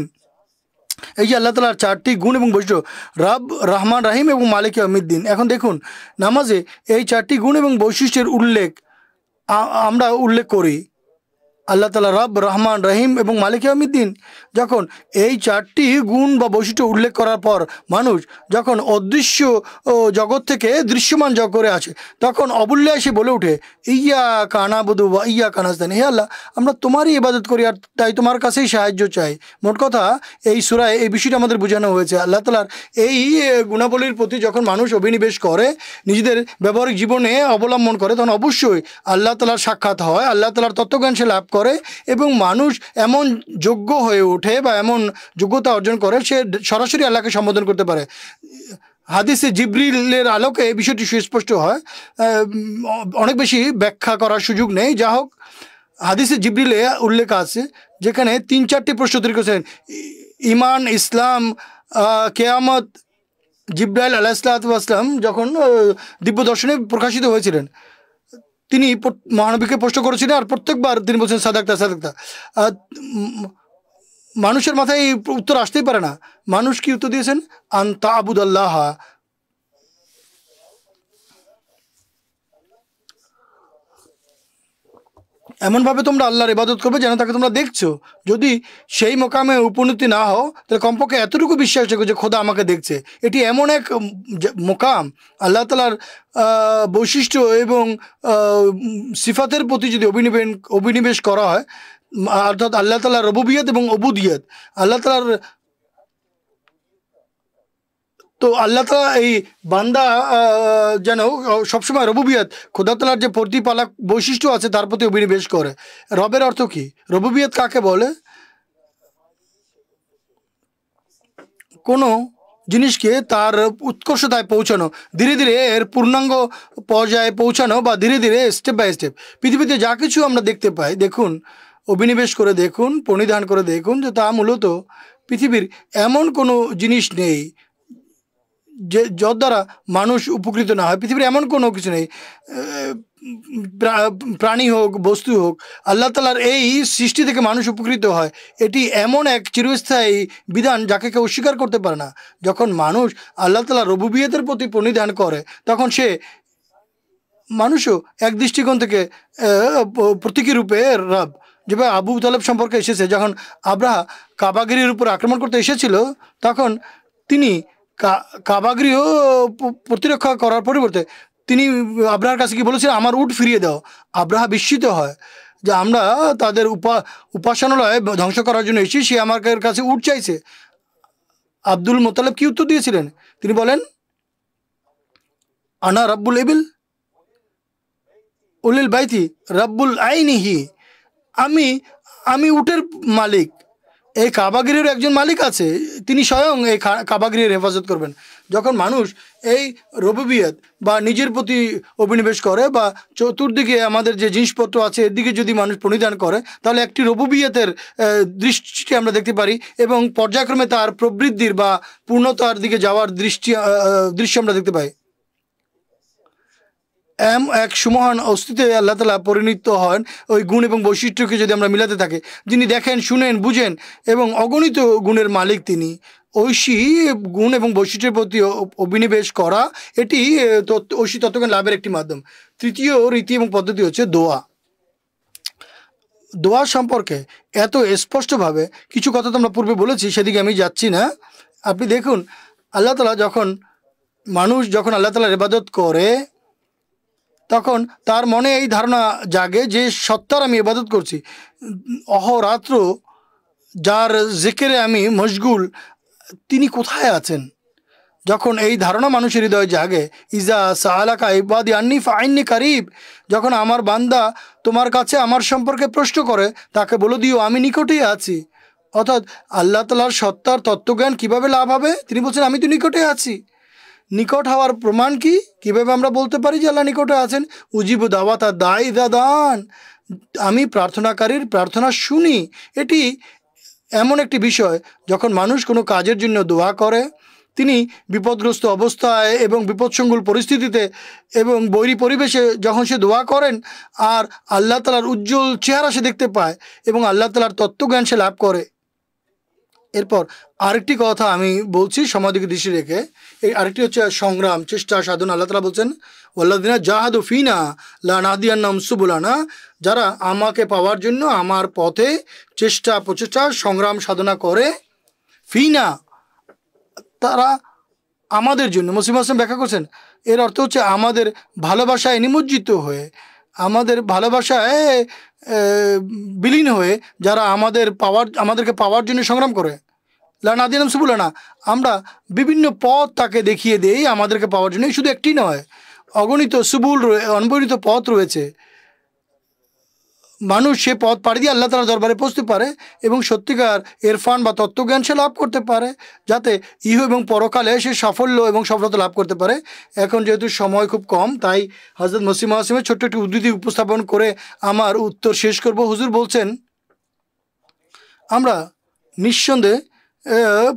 এই যে আল্লাহ তাআলার চারটি গুণ এবং বৈশিষ্ট্য, রব, রহমান, রহিম এবং মালিক ইয়াউমিদ্দিন। এখন দেখুন নামাজে এই চারটি গুণ এবং বৈশিষ্ট্যের উল্লেখ আমরা উল্লেখ করি। আল্লাহ তাআলা রব, রহমান, রহিম এবং মালিক ইয়াউমিদ্দিন, যখন এই চারটি গুণ বা বৈশিষ্ট্য উল্লেখ করার পর মানুষ যখন অদৃশ্য জগৎ থেকে দৃশ্যমান জগতে আসে, তখন অবল্লায় এসে বলে ওঠে, ইয়্যাকা না'বুদু ওয়া ইয়্যাকা নাস্তাইন, হে আল্লাহ, আমরা তোমারই ইবাদত করি আর তাই তোমার কাছেই সাহায্য চাই। মোট কথা এই সূরায় এই বিষয়টা আমাদের বোঝানো হয়েছে। আল্লাহ তাআলার এই গুণাবলীর প্রতি যখন মানুষ অভিনিবেশ করে, নিজেদের ব্যবহারিক জীবনে অবলম্বন করে, তখন অবশ্যই আল্লাহ তাআলার সাক্ষাৎ হয়, আল্লাহ তাআলার তত্ত্বজ্ঞান সে লাভ করে এবং মানুষ এমন যোগ্য হয়ে ওঠে বা এমন যোগ্যতা অর্জন করে, সে সরাসরি আল্লাহকে সম্বোধন করতে পারে। হাদিসে জিবরিলের আলোকে এই বিষয়টি সুস্পষ্ট হয়, অনেক বেশি ব্যাখ্যা করার সুযোগ নেই। যা হোক, হাদিসে জিবরিলে উল্লেখ আছে যেখানে 3-4টি প্রশ্ন তৈরি করেছেন, ইমান, ইসলাম, কেয়ামত। জিবরাইল আলাইহিসসালাম যখন দিব্য দর্শনে প্রকাশিত হয়েছিলেন, তিনি মহানবীকে প্রশ্ন করেছিলেন আর প্রত্যেকবার তিনি বলছেন সাদাক্তা সাদাক্তা। মানুষের মাথায় এই উত্তর আসতেই পারে না। মানুষ কি উত্তর দিয়েছেন? আনতা আবুদাল্লাহ, এমনভাবে তোমরা আল্লাহর ইবাদত করবে যেন তাকে তোমরা দেখছো। যদি সেই মোকামে উপনীতি না হও, তাহলে কমপক্ষে এতটুকু বিশ্বাস রেখো যে খোদা আমাকে দেখছে। এটি এমন এক মোকাম, আল্লাহ তাআলার বৈশিষ্ট্য এবং সিফাতের প্রতি যদি অভিনিবেশ করা হয়, অর্থাৎ আল্লাহ তাআলার রুবুবিয়ত এবং উবুদিয়ত, আল্লাহ তাআলার, তো আল্লাহ তাআলা এই বান্দা যেন সবসময় রুবুবিয়ত, খোদা তাআলার যে প্রতিপালক বৈশিষ্ট্য আছে তার প্রতি অভিনিবেশ করে। রবের অর্থ কি? রুবুবিয়ত কাকে বলে? কোনো জিনিসকে তার উৎকর্ষতায় পৌঁছানো, ধীরে ধীরে এর পূর্ণাঙ্গ পর্যায়ে পৌঁছানো, বা ধীরে ধীরে স্টেপ বাই স্টেপ। পৃথিবীতে যা কিছু আমরা দেখতে পাই, দেখুন, অভিনিবেশ করে দেখুন, প্রণিধান করে দেখুন, যে তা মূলত পৃথিবীর এমন কোনো জিনিস নেই যে যার দ্বারা মানুষ উপকৃত না হয়। পৃথিবীর এমন কোনো কিছু নেই, প্রাণী হোক, বস্তু হোক, আল্লাহ তাআলার এই সৃষ্টি থেকে মানুষ উপকৃত হয়। এটি এমন এক চিরস্থায়ী বিধান যাকে কেউ অস্বীকার করতে পারে না। যখন মানুষ আল্লাহ তাআলার রুবুবিয়তের প্রতি প্রণিধান করে, তখন সে মানুষও এক দৃষ্টিকোণ থেকে প্রতীকী রূপে রব। যেভাবে আবু তালেব সম্পর্কে এসেছে, যখন আব্রাহা কাবাগৃহের উপর আক্রমণ করতে এসেছিল, তখন তিনি কাবাগৃহ প্রতিরক্ষা করার পরিবর্তে তিনি আব্রাহার কাছে কি বলেছিলেন? আমার উট ফিরিয়ে দাও। আব্রাহা বিস্মিত হয় যে আমরা তাদের উপাসনালয় ধ্বংস করার জন্য এসেছি, সে আমার কাছে উট চাইছে। আব্দুল মোতালেব কি উত্তর দিয়েছিলেন? তিনি বলেন, আনা রব্বুল ইবিল উলিল বাইতি রব্বুল আইনিহি, আমি উটের মালিক। এই কাবাগৃহের একজন মালিক আছে, তিনি স্বয়ং এই কাবাগৃহের হেফাজত করবেন। যখন মানুষ এই রুবুবিয়ত বা নিজের প্রতি অভিনিবেশ করে, বা চতুর্দিকে আমাদের যে জিনিসপত্র আছে এর দিকে যদি মানুষ প্রণিধান করে, তাহলে একটি রুবুবিয়তের দৃষ্টি আমরা দেখতে পারি, এবং পর্যায়ক্রমে তার প্রবৃদ্ধির বা পূর্ণতার দিকে যাওয়ার দৃশ্য আমরা দেখতে পাই। এক সুমহান অস্তিত্বে আল্লাহ তাআলা পরিণত হন ওই গুণ এবং বৈশিষ্ট্যকে যদি আমরা মিলাতে থাকি। যিনি দেখেন, শুনেন, বুঝেন এবং অগণিত গুণের মালিক তিনি। ঐশী গুণ এবং বৈশিষ্ট্যের প্রতি অভিনিবেশ করা, এটি ঐশী তত্ত্বজ্ঞান লাভের একটি মাধ্যম। তৃতীয় রীতি এবং পদ্ধতি হচ্ছে দোয়া। দোয়া সম্পর্কে এত স্পষ্টভাবে কিছু কথা তো আমরা পূর্বে বলেছি, সেদিকে আমি যাচ্ছি না। আপনি দেখুন, আল্লাহ তাআলা মানুষ যখন আল্লাহ তাআলার ইবাদত করে, তখন তার মনে এই ধারণা জাগে যে সত্তার আমি ইবাদত করছি, অহরাত্র যার জিকিরে আমি মশগুল, তিনি কোথায় আছেন। যখন এই ধারণা মানুষের হৃদয়ে জাগে, ইজা সাআলাকা ইবাদি আন্নি ফাইন্নি কারিব, যখন আমার বান্দা তোমার কাছে আমার সম্পর্কে প্রশ্ন করে, তাকে বলে দিও আমি নিকটেই আছি। অর্থাৎ আল্লাহ তাআলার সত্তার তত্ত্বজ্ঞান কিভাবে লাভ হবে? তিনি বলছেন আমি তো নিকটে আছি। নিকট হওয়ার প্রমাণ কি? কীভাবে আমরা বলতে পারি যে আল্লাহ নিকটে আছেন? উজিবু দাওয়াতা দাঈ ইযা দান, আমি প্রার্থনাকারীর প্রার্থনা শুনি। এটি এমন একটি বিষয়, যখন মানুষ কোনো কাজের জন্য দোয়া করে, তিনি বিপদগ্রস্ত অবস্থায় এবং বিপদসংকুল পরিস্থিতিতে এবং বৈরী পরিবেশে যখন সে দোয়া করেন, আর আল্লাহ তাআলার উজ্জ্বল চেহারা সে দেখতে পায় এবং আল্লাহ তাআলার তত্ত্বজ্ঞান সে লাভ করে, এরপর আরেকটি কথা আমি বলছি সমাধিকে দৃষ্টি রেখে, এই আরেকটি হচ্ছে সংগ্রাম, চেষ্টা, সাধন। আল্লাহ তাআলা বলছেন ওয়াল্লাযিনা জাহাদু ফিনা লানাহদিয়ান্নাহুম সুবুলানা, যারা আমাকে পাওয়ার জন্য আমার পথে চেষ্টা, প্রচেষ্টা, সংগ্রাম, সাধনা করে, ফিনা তারা আমাদের জন্য। মুসলিম আসলাম ব্যাখ্যা করছেন এর অর্থ হচ্ছে আমাদের ভালোবাসায় নিমজ্জিত হয়ে, আমাদের ভালোবাসায় বিলীন হয়ে যারা আমাদেরকে পাওয়ার জন্য সংগ্রাম করে। লানাদিয়াম সুবুলানা, আমরা বিভিন্ন পথ তাকে দেখিয়ে দেই আমাদেরকে পাওয়ার জন্য। শুধু একটি নয়, অগণিত সুবুল অনবরিত পথ রয়েছে। মানুষ সে পথ পাড়ি দিয়ে আল্লাহ তাআলার দরবারে পৌঁছতে পারে এবং সত্যিকার ইরফান বা তত্ত্বজ্ঞান সে লাভ করতে পারে, যাতে ইহ এবং পরকালে সে সাফল্য এবং সফলতা লাভ করতে পারে। এখন যেহেতু সময় খুব কম, তাই হযরত মসিহ মাসুমের ছোট্ট একটি উদ্ধৃতি উপস্থাপন করে আমার উত্তর শেষ করব। হুজুর বলছেন, আমরা নিঃসন্দেহে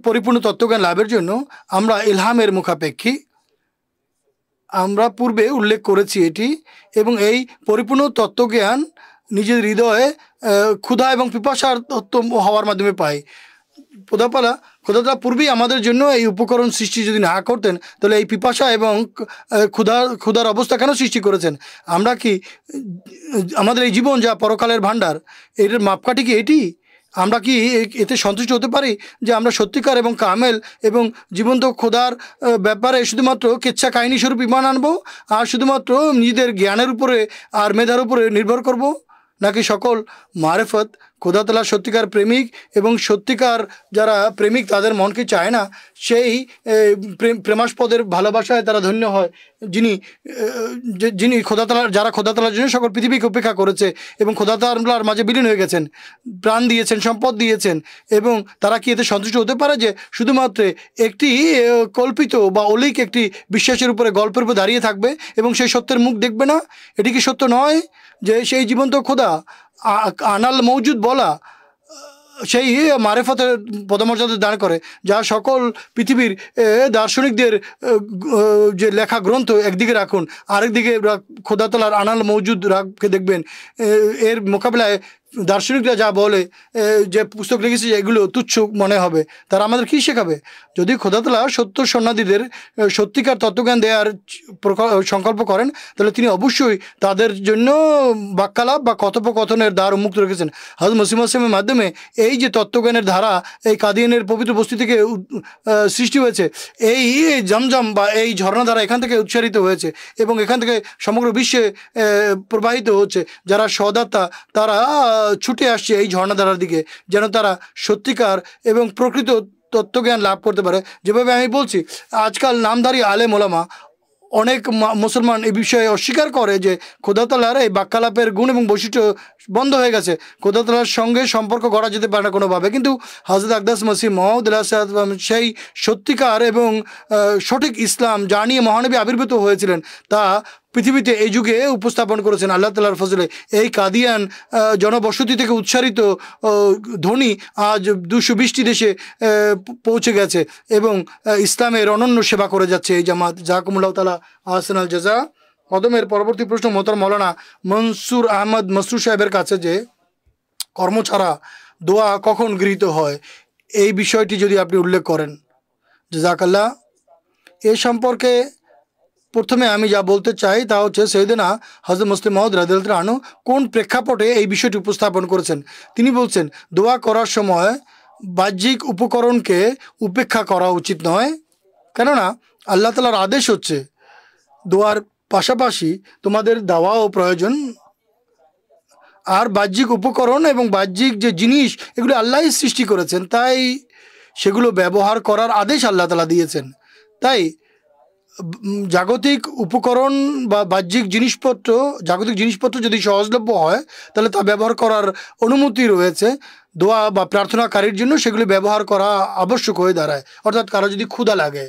পরিপূর্ণ তত্ত্বজ্ঞান লাভের জন্য আমরা ইলহামের মুখাপেক্ষী। আমরা পূর্বে উল্লেখ করেছি এটি, এবং এই পরিপূর্ণ তত্ত্বজ্ঞান নিজের হৃদয়ে ক্ষুধা এবং পিপাসার তত্ত্ব হওয়ার মাধ্যমে পাই। খোদা তাআলা পূর্বেই আমাদের জন্য এই উপকরণ সৃষ্টি যদি না করতেন, তাহলে এই পিপাসা এবং ক্ষুধার অবস্থা কেন সৃষ্টি করেছেন? আমরা কি আমাদের এই জীবন যা পরকালের ভাণ্ডার, এটার মাপকাঠি কি এটি? আমরা কি এতে সন্তুষ্ট হতে পারি যে আমরা সত্যিকার এবং কামেল এবং জীবন্ত খোদার ব্যাপারে শুধুমাত্র কেচ্ছা কাহিনী স্বরূপ ঈমান আনবো, আর শুধুমাত্র নিজেদের জ্ঞানের উপরে আর মেধার উপরে নির্ভর করব? নাকি সকল মারেফত খোদা তাআলার সত্যিকার প্রেমিক এবং সত্যিকার যারা প্রেমিক তাদের মনকে চায় না, সেই প্রেমাস্পদের ভালোবাসায় তারা ধন্য হয়, যিনি যারা খোদা তাআলার জন্য সকল পৃথিবীকে উপেক্ষা করেছে এবং খোদা তাআলার মাঝে বিলীন হয়ে গেছেন, প্রাণ দিয়েছেন, সম্পদ দিয়েছেন, এবং তারা কি এতে সন্তুষ্ট হতে পারে যে শুধুমাত্র একটি কল্পিত বা অলিক একটি বিশ্বাসের উপরে, গল্পের উপর দাঁড়িয়ে থাকবে এবং সেই সত্যের মুখ দেখবে না? এটি কি সত্য নয় যে সেই জীবন্ত খোদা আনাল মৌজুদ বলা সেই মারেফতের পদমর্যাদা দান করে, যা সকল পৃথিবীর দার্শনিকদের যে লেখা গ্রন্থ একদিকে রাখুন, আরেকদিকে খোদা তাআলার আনাল মৌজুদ রাখকে দেখবেন, এর মোকাবিলায় দার্শনিকরা যা বলে যে পুস্তক লিখেছে এগুলো তুচ্ছ মনে হবে। তারা আমাদের কী শেখাবে? যদি খোদা তাআলা সত্য সন্ন্যাসীদের সত্যিকার তত্ত্বজ্ঞান দেওয়ার সংকল্প করেন, তাহলে তিনি অবশ্যই তাদের জন্য বাক্যালাপ বা কথোপকথনের দ্বার উন্মুক্ত রেখেছেন। হযরত মসিহ মাসউমের মাধ্যমে এই যে তত্ত্বজ্ঞানের ধারা এই কাদিয়ানের পবিত্র বস্তি থেকে সৃষ্টি হয়েছে, এই জমজম বা এই ঝর্ণাধারা এখান থেকে উচ্চারিত হয়েছে এবং এখান থেকে সমগ্র বিশ্বে প্রবাহিত হচ্ছে। যারা সদাত্তা তারা ছুটে আসছে এই ঝর্ণাধারার দিকে, যেন তারা সত্যিকার এবং প্রকৃত তত্ত্বজ্ঞান লাভ করতে পারে। যেভাবে আমি বলছি, আজকাল নামধারী আলেম ওলামা অনেক মুসলমান এই বিষয়ে অস্বীকার করে যে খোদা তাআলার এই বাক্যালাপের গুণ এবং বৈশিষ্ট্য বন্ধ হয়ে গেছে, খোদা তাআলার সঙ্গে সম্পর্ক গড়া যেতে পারে না কোনোভাবে। কিন্তু হযরত আকদাস মসিহ মউদ সেই সত্যিকার এবং সঠিক ইসলাম যা নিয়ে মহানবী আবির্ভূত হয়েছিলেন তা পৃথিবীতে এই যুগে উপস্থাপন করেছেন আল্লাহ তাআলার ফজলে। এই কাদিয়ান জনবসতি থেকে উচ্চারিত ধ্বনি আজ 220টি দেশে পৌঁছে গেছে এবং ইসলামের অনন্য সেবা করে যাচ্ছে এই জামাত। জাযাকুমুল্লাহু তাআলা আহসানাল জাযা। কদমের পরবর্তী প্রশ্ন মোহতারাম মাওলানা মনসুর আহমদ মসরুর সাহেবের কাছে, যে কর্ম ছাড়া দোয়া কখন গৃহীত হয়, এই বিষয়টি যদি আপনি উল্লেখ করেন। জাযাকাল্লাহ। এ সম্পর্কে প্রথমে আমি যা বলতে চাই তা হচ্ছে সৈয়দনা হযরত মুসলিম মাউদ রাদিয়াল্লাহু আনহু কোন প্রেক্ষাপটে এই বিষয়টি উপস্থাপন করেছেন। তিনি বলছেন, দোয়া করার সময় বাহ্যিক উপকরণকে উপেক্ষা করা উচিত নয়, কেননা আল্লাহ তাআলার আদেশ হচ্ছে দোয়ার পাশাপাশি তোমাদের দাওয়াও প্রয়োজন। আর বাহ্যিক উপকরণ এবং বাহ্যিক যে জিনিস এগুলো আল্লাহই সৃষ্টি করেছেন, তাই সেগুলো ব্যবহার করার আদেশ আল্লাহ তাআলা দিয়েছেন। তাই জাগতিক উপকরণ বা বাহ্যিক জিনিসপত্র যদি সহজলভ্য হয়, তাহলে তা ব্যবহার করার অনুমতি রয়েছে। দোয়া বা প্রার্থনাকারীর জন্য সেগুলি ব্যবহার করা আবশ্যক হয়ে দাঁড়ায়। অর্থাৎ কারো যদি ক্ষুধা লাগে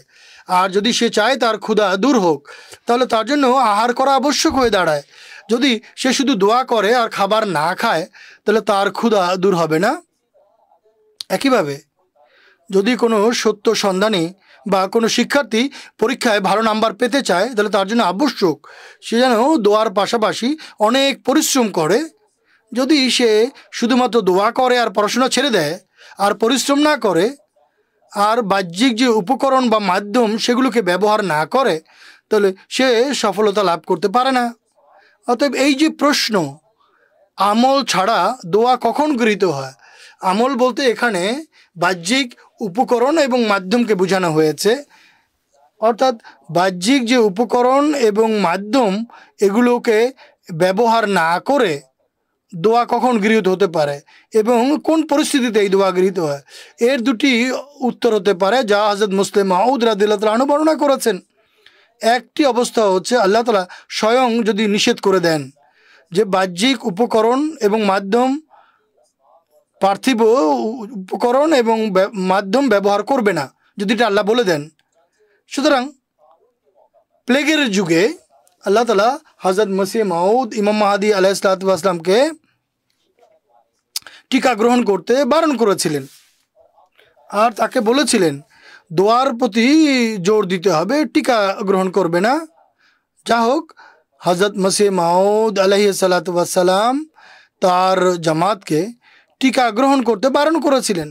আর যদি সে চায় তার ক্ষুধা দূর হোক, তাহলে তার জন্য আহার করা আবশ্যক হয়ে দাঁড়ায়। যদি সে শুধু দোয়া করে আর খাবার না খায়, তাহলে তার ক্ষুধা দূর হবে না। একইভাবে যদি কোনো সত্য সন্ধানী বা কোনো শিক্ষার্থী পরীক্ষায় ভালো নাম্বার পেতে চায়, তাহলে তার জন্য আবশ্যক সে যেন দোয়ার পাশাপাশি অনেক পরিশ্রম করে। যদি সে শুধুমাত্র দোয়া করে আর পড়াশোনা ছেড়ে দেয়, আর পরিশ্রম না করে আর বাহ্যিক যে উপকরণ বা মাধ্যম সেগুলোকে ব্যবহার না করে তাহলে সে সফলতা লাভ করতে পারে না। অতএব এই যে প্রশ্ন, আমল ছাড়া দোয়া কখন গৃহীত হয়, আমল বলতে এখানে বাহ্যিক উপকরণ এবং মাধ্যমকে বোঝানো হয়েছে। অর্থাৎ বাহ্যিক যে উপকরণ এবং মাধ্যম এগুলোকে ব্যবহার না করে দোয়া কখন গৃহীত হতে পারে এবং কোন পরিস্থিতিতে এই দোয়া গৃহীত হয়, এর দুটি উত্তর হতে পারে যা হযরত মুসলিম মাউদ রাদিয়াল্লাহু তাআলা আনহু বর্ণনা করেছেন। একটি অবস্থা হচ্ছে আল্লাহ তাআলা স্বয়ং যদি নিষেধ করে দেন যে বাহ্যিক উপকরণ এবং মাধ্যম, পার্থিব উপকরণ এবং মাধ্যম ব্যবহার করবে না, যদি এটা আল্লাহ বলে দেন। সুতরাং প্লেগের যুগে আল্লাহ তাআলা হযরত মসিহ মাউদ ইমাম মাহদী আলাইহিস সালাতু ওয়াস সালামকে টিকা গ্রহণ করতে বারণ করেছিলেন আর তাকে বলেছিলেন দোয়ার প্রতি জোর দিতে হবে, টিকা গ্রহণ করবে না। যা হোক, হযরত মসিহ মাউদ আলাইহিস সালাতু ওয়াস সালাম তার জামাতকে টিকা গ্রহণ করতে বারণ করেছিলেন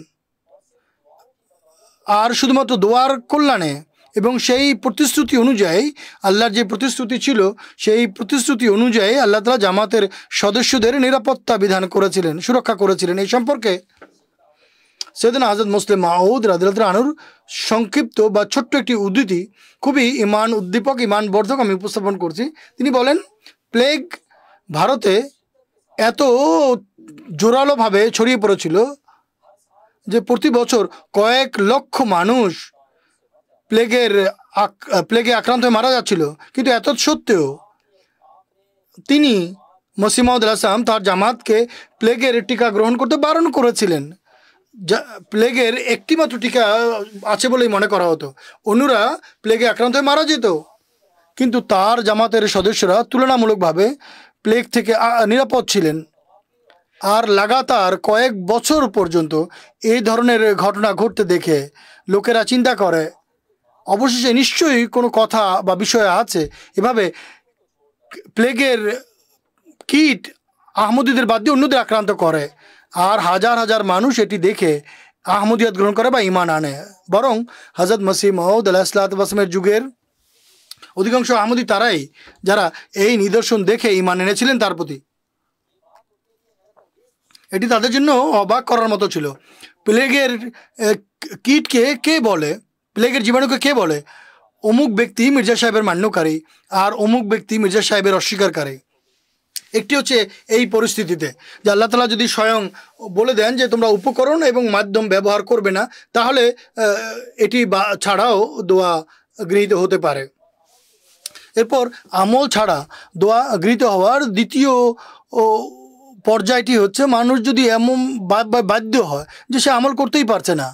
আর শুধুমাত্র দোয়ার কল্যাণে এবং সেই প্রতিশ্রুতি অনুযায়ী, আল্লাহর যে প্রতিশ্রুতি ছিল সেই প্রতিশ্রুতি অনুযায়ী আল্লাহ তাআলা জামাতের সদস্যদের নিরাপত্তা বিধান করেছিলেন, সুরক্ষা করেছিলেন। এই সম্পর্কে সেদিনা হযরত মুসলিম মাউদ রাদিয়াল্লাহু তাআলা আনহুর সংক্ষিপ্ত বা ছোট্ট একটি উদ্ধৃতি খুবই ঈমান উদ্দীপক, ঈমান বর্ধক আমি উপস্থাপন করছি। তিনি বলেন, প্লেগ ভারতে এত জোরালোভাবে ছড়িয়ে পড়েছিল যে প্রতি বছর কয়েক লক্ষ মানুষ প্লেগে আক্রান্ত হয়ে মারা যাচ্ছিল। কিন্তু এত সত্ত্বেও তিনি মসিহ মাউদ আলাইহিস সালাম তার জামাতকে প্লেগের টিকা গ্রহণ করতে বারণ করেছিলেন। প্লেগের একটিমাত্র টিকা আছে বলেই মনে করা হতো, অন্যরা প্লেগে আক্রান্ত হয়ে মারা যেত। কিন্তু তার জামাতের সদস্যরা তুলনামূলকভাবে প্লেগ থেকে নিরাপদ ছিলেন। আর লাগাতার কয়েক বছর পর্যন্ত এই ধরনের ঘটনা ঘটতে দেখে লোকেরা চিন্তা করে অবশেষে নিশ্চয়ই কোনো কথা বা বিষয় আছে। এভাবে প্লেগের কীট আহমদীদের বাদ দিয়ে অন্যদের আক্রান্ত করে আর হাজার হাজার মানুষ এটি দেখে আহমদিয়ত গ্রহণ করে বা ঈমান আনে। বরং হযরত মসিহ মাউদ আলাইহিস সালাতু ওয়াস সালামের যুগের অধিকাংশ আহমদী তারাই যারা এই নিদর্শন দেখে ঈমান এনেছিলেন তার প্রতি। এটি তাদের জন্য অবাক করার মতো ছিল। প্লেগের কীটকে কে বলে, প্লেগের জীবাণুকে কে বলে? অমুক ব্যক্তি মির্জা সাহেবের মান্যকারী আর অমুক ব্যক্তি মির্জা সাহেবের অস্বীকারী। একটি হচ্ছে এই পরিস্থিতিতে যে আল্লাহ তাআলা যদি স্বয়ং বলে দেন যে তোমরা উপকরণ এবং মাধ্যম ব্যবহার করবে না, তাহলে এটি ছাড়াও দোয়া গৃহীত হতে পারে। এরপর আমল ছাড়া দোয়া গৃহীত হওয়ার দ্বিতীয় পর্যায়টি হচ্ছে মানুষ যদি এমন বাধ্য হয় যে সে আমল করতেই পারছে না,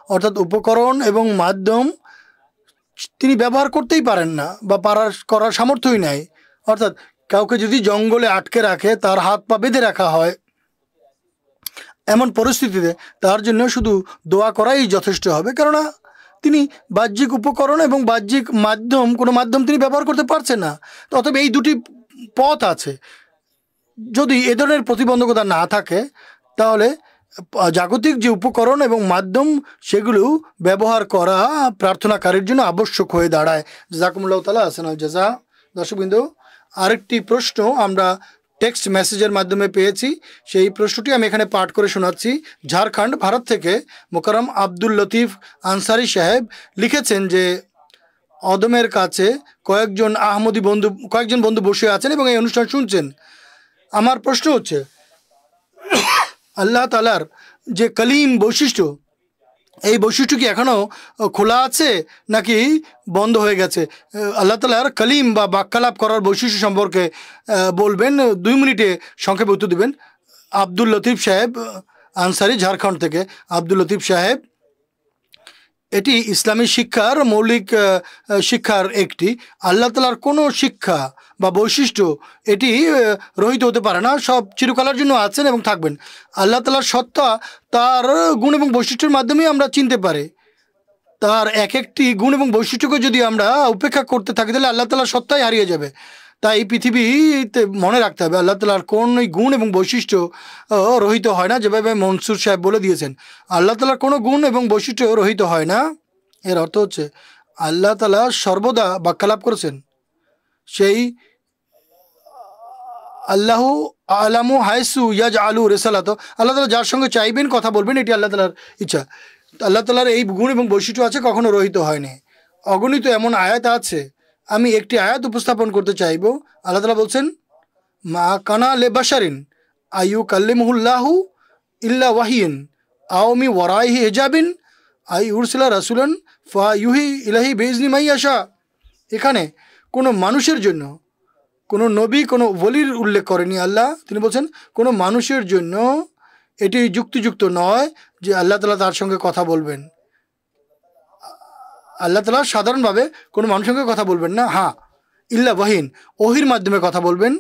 অর্থাৎ উপকরণ এবং মাধ্যম তিনি ব্যবহার করতেই পারেন না বা করার সামর্থ্যই নাই। অর্থাৎ কাউকে যদি জঙ্গলে আটকে রাখে, তার হাত পা বেঁধে রাখা হয়, এমন পরিস্থিতিতে তার জন্য শুধু দোয়া করাই যথেষ্ট হবে, কেননা তিনি বাহ্যিক উপকরণ এবং বাহ্যিক মাধ্যম কোনো মাধ্যম তিনি ব্যবহার করতে পারছেন না। অতএব এই দুটি পথ আছে। যদি এ ধরনের প্রতিবন্ধকতা না থাকে তাহলে জাগতিক যে উপকরণ এবং মাধ্যম সেগুলো ব্যবহার করা প্রার্থনাকারীর জন্য আবশ্যক হয়ে দাঁড়ায়। জাযাকুমুল্লাহু তাআলা আহসানাল জাযা। দর্শকবৃন্দ, আরেকটি প্রশ্ন আমরা টেক্সট মেসেজের মাধ্যমে পেয়েছি, সেই প্রশ্নটি আমি এখানে পাঠ করে শোনাচ্ছি। ঝাড়খণ্ড, ভারত থেকে মোকাররম আব্দুল লতিফ আনসারি সাহেব লিখেছেন যে অদমের কাছে কয়েকজন বন্ধু বসে আছেন এবং এই অনুষ্ঠান শুনছেন। আমার প্রশ্ন হচ্ছে, আল্লাহ তাআলার যে কলিম বৈশিষ্ট্য, এই বৈশিষ্ট্য কি এখনও খোলা আছে নাকি বন্ধ হয়ে গেছে? আল্লাহ তাআলার কলিম বা বাক্যালাপ করার বৈশিষ্ট্য সম্পর্কে বলবেন, 2 মিনিটে সংক্ষেপে উত্তর দেবেন। আব্দুল লতিফ সাহেব আনসারি, ঝাড়খণ্ড থেকে। আব্দুল লতিফ সাহেব, এটি ইসলামী শিক্ষার মৌলিক শিক্ষার একটি। আল্লাহ তাআলার কোনো শিক্ষা বা বৈশিষ্ট্য এটি রহিত হতে পারে না, সব চিরকালের জন্য আছেন এবং থাকবেন। আল্লাহ তাআলার সত্তা তার গুণ এবং বৈশিষ্ট্যের মাধ্যমেই আমরা চিনতে পারি। তার এক একটি গুণ এবং বৈশিষ্ট্যকে যদি আমরা উপেক্ষা করতে থাকি তাহলে আল্লাহ তাআলার সত্তাই হারিয়ে যাবে। তাই পৃথিবীতে মনে রাখতে হবে আল্লাহ তাআলার কোনোই গুণ এবং বৈশিষ্ট্য রহিত হয় না, যেভাবে মনসুর সাহেব বলে দিয়েছেন আল্লাহ তাআলার কোনো গুণ এবং বৈশিষ্ট্য রহিত হয় না। এর অর্থ হচ্ছে আল্লাহ তাআলা সর্বদা বাক্যালাপ করেছেন, সেই আল্লাহ আলামু হাইসু ইয়াজ আলু রেসালাত, আল্লাহ তাআলা যার সঙ্গে চাইবেন কথা বলবেন, এটি আল্লাহ তাআলার ইচ্ছা। আল্লাহ তাআলার এই গুণ এবং বৈশিষ্ট্য আছে, কখনো রহিত হয়নি। অগণিত এমন আয়াত আছে, আমি একটি আয়াত উপস্থাপন করতে চাইব। আল্লাহ তাআলা বলছেন মা কানা লে বাশারিন আয়ু কাল্লিমুহুল্লাহু ইল্লা ওয়াহিয়িন আও মি ওয়ারাইহি হিজাবিন আই উরসিলা রাসূলান ফা ইউহি ইলাহি বিইজনি মাইয়াশা। এখানে কোনো মানুষের জন্য, কোনো নবী, কোনো ওলির উল্লেখ করেনি আল্লাহ। তিনি বলছেন কোনো মানুষের জন্য এটি যুক্তিযুক্ত নয় যে আল্লাহ তাআলা তার সঙ্গে কথা বলবেন। আল্লাহ তাআলা সাধারণভাবে কোনো মানুষের সঙ্গে কথা বলবেন না, হ্যাঁ ইল্লা ওয়াহিন, ওহির মাধ্যমে কথা বলবেন,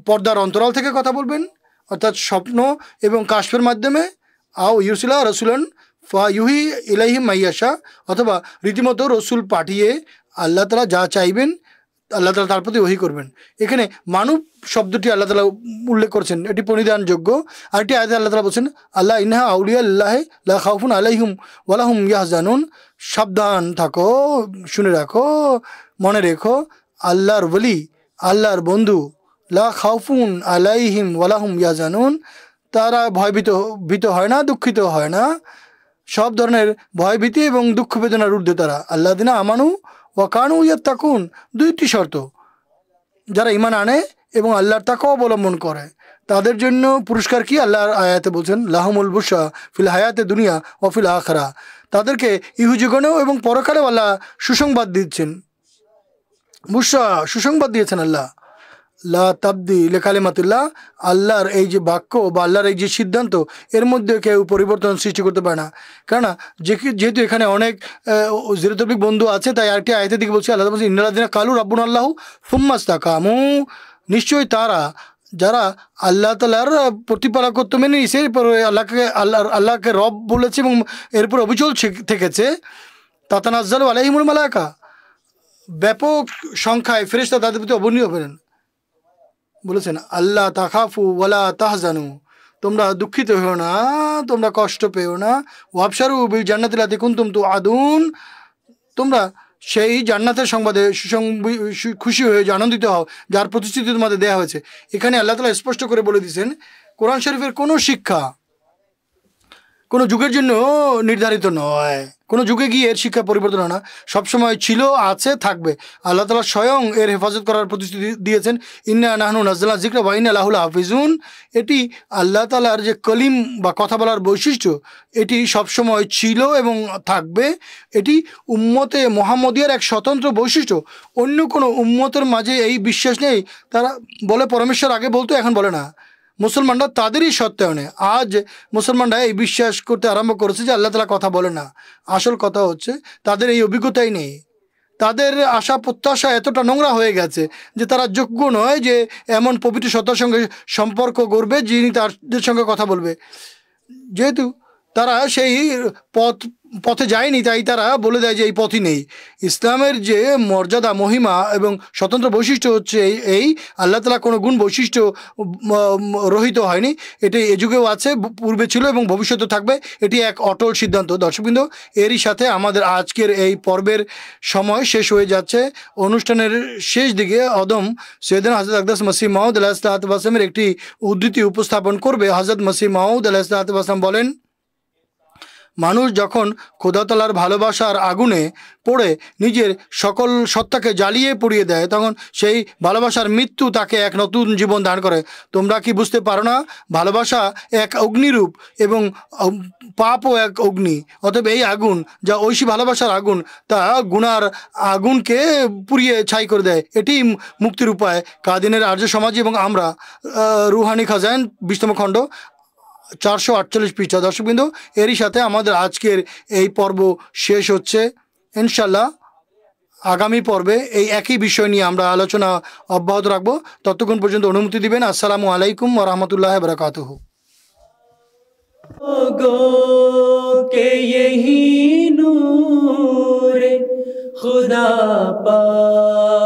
পর্দার অন্তরাল থেকে কথা বলবেন, অর্থাৎ স্বপ্ন এবং কাশফের মাধ্যমে, আও ইউরসিলা রসুলান ফা ইউহি ইলাইহি মাইয়াশা, অথবা রীতিমতো রসুল পাঠিয়ে আল্লাহ তাআলা যা চাইবেন আল্লাহ তাআলা তার প্রতি ওহী করবেন। এখানে মানব শব্দটি আল্লাহ তাআলা উল্লেখ করছেন, এটি পরিধানযোগ্য। আরেকটি আয়াতে আল্লাহ তাআলা বলছেন আল্লাহ ইনহা আউলিয়া আল্লাহি লা খাউফুন আলাইহিম ওয়া লাহুম ইয়াহজানুন, সাবধান থাকো, শুনে রাখো, মনে রেখো, আল্লাহর ওলি, আল্লাহর বন্ধু, লা খাউফুন আলাইহিম ওয়া লাহুম ইয়াহজানুন, তারা ভীত হয় না, দুঃখিত হয় না, সব ধরনের ভয়ভীতি এবং দুঃখ বেদনার ঊর্ধ্বে তারা। আল্লাযিনা আমানু ওয়া কানু ইয়াত্তাকুন, দুইটি শর্ত, যারা ঈমান আনে এবং আল্লাহর তাকওয়া অবলম্বন করে তাদের জন্য পুরস্কার কি? আল্লাহর আয়াতে বলছেন লাহুমুল বুশরা ফিল হায়াতে দুনিয়া ওয়া ফিল আখিরা, তাদেরকে ইহজীবনেও এবং পরকালেও আল্লাহ সুসংবাদ দিচ্ছেন। বুশরা, সুসংবাদ দিয়েছেন আল্লাহ। লা তাবদীল লিকালিমাতিল্লাহ, আল্লাহর এই যে বাক্য বা আল্লাহর এই যে সিদ্ধান্ত, এর মধ্যে কেউ পরিবর্তন সৃষ্টি করতে পারে না। কেননা যেহেতু এখানে অনেক জিরোতবিক বন্ধু আছে, তাই আরেকটি আয়াতের দিকে বলছি, আল্লাহ বলছি ইন্নাল্লাযিনা কালু রাব্বুনা আল্লাহু সুম্মা ইসতাকামু, নিশ্চয়ই তারা যারা আল্লাহ তাআলার প্রতিপালকত্ব মেনে নিয়েছে, এরপর আল্লাহকে রব বলেছে এবং এরপর অবিচল থেকেছে, তাতানাজ্জালু আলাইহিমুল মালায়েকা, ব্যাপক সংখ্যায় ফেরেশতা তাদের প্রতি অবতীর্ণ হবেন। বলেছেন আল্লাহ তাখাফু ওয়ালা তাহজানু, তোমরা দুঃখিত হও না, তোমরা কষ্ট পেও না, ওয়াবশারু বিল জান্নাতিল লাতী কুনতুম তুআদুন, তোমরা সেই জান্নাতের সংবাদে খুশি হয়ে আনন্দিত হও যার প্রতিশ্রুতি তোমাদের দেওয়া হয়েছে। এখানে আল্লাহ তাআলা স্পষ্ট করে বলে দিয়েছেন কোরআন শরীফের কোনো শিক্ষা কোনো যুগের জন্য নির্ধারিত নয়, কোনো যুগে গিয়ে এর শিক্ষা পরিবর্তন হয় না, সবসময় ছিল, আছে, থাকবে। আল্লাহ তাআলা স্বয়ং এর হেফাজত করার প্রতিশ্রুতি দিয়েছেন ইন্না নাহনু নাযালনা যিকরা ওয়া ইন্না লাহু লাহাফিজুন। এটি আল্লাহ তাআলার যে কলিম বা কথা বলার বৈশিষ্ট্য, এটি সবসময় ছিল এবং থাকবে। এটি উম্মতে মুহাম্মদিয়ার এক স্বতন্ত্র বৈশিষ্ট্য। অন্য কোনো উম্মতের মাঝে এই বিশ্বাস নেই, তারা বলে পরমেশ্বর আগে বলতো, এখন বলে না। মুসলমানরা তাদেরই সত্যায়নে আজ মুসলমানরা এই বিশ্বাস করতে আরম্ভ করেছে যে আল্লাহ তাআলা কথা বলে না। আসল কথা হচ্ছে তাদের এই অভিজ্ঞতাই নেই, তাদের আশা প্রত্যাশা এতটা নোংরা হয়ে গেছে যে তারা যোগ্য নয় যে এমন পবিত্র সত্তার সঙ্গে সম্পর্ক করবে যিনি তাদের সঙ্গে কথা বলবে। যেহেতু তারা সেই পথে যায়নি, তাই তারা বলে দেয় যে এই পথই নেই। ইসলামের যে মর্যাদা, মহিমা এবং স্বতন্ত্র বৈশিষ্ট্য হচ্ছে এই আল্লাহ তাআলা কোনো গুণ বৈশিষ্ট্য রহিত হয়নি। এটি এ যুগেও আছে, পূর্বে ছিল এবং ভবিষ্যতে থাকবে। এটি এক অটল সিদ্ধান্ত। দর্শকবৃন্দ, এরই সাথে আমাদের আজকের এই পর্বের সময় শেষ হয়ে যাচ্ছে। অনুষ্ঠানের শেষ দিকে অদম সৈয়দনা হযরত আকদাস মসিহ মাউদ আলাইহিসসালাতু ওয়াস সালামের একটি উদ্ধৃতি উপস্থাপন করবে। হযরত মসিহ মাউদ আলাইহিসসালাতু ওয়াস সালাম বলেন, মানুষ যখন খোদা তাআলার ভালোবাসার আগুনে পড়ে নিজের সকল সত্তাকে জ্বালিয়ে পুড়িয়ে দেয়, তখন সেই ভালোবাসার মৃত্যু তাকে এক নতুন জীবন দান করে। তোমরা কি বুঝতে পারো না? ভালোবাসা এক অগ্নিরূপ এবং পাপও এক অগ্নি। অতএব এই আগুন, যা ঐশী ভালোবাসার আগুন, তা গুনার আগুনকে পুড়িয়ে ছাই করে দেয়। এটি মুক্তির উপায়। কাদিনের আর্য সমাজ এবং আমরা, রুহানি খাজাইন 20তম খণ্ড 448 পৃষ্ঠা। দর্শকবৃন্দ, এরই সাথে আমাদের আজকের এই পর্ব শেষ হচ্ছে। ইনশাল্লাহ আগামী পর্বে এই একই বিষয় নিয়ে আমরা আলোচনা অব্যাহত রাখবো। ততক্ষণ পর্যন্ত অনুমতি দিবেন। আসসালামু আলাইকুম ওয়া রাহমাতুল্লাহি ওয়া বারাকাতুহু। के यही नूर खुदा पाओगे।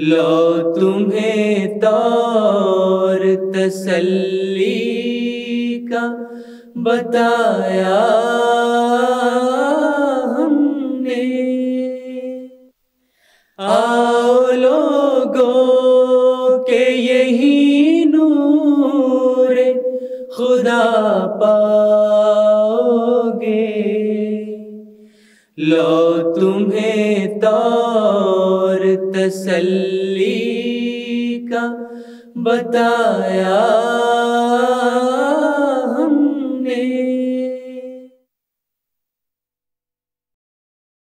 लो तुम्हें तौर तसल्ली का बताया हमने। आओ लोगों के यही नूर खुदा पाओगे। लो तुम्हें तौर तसल्ली का बताया हमने।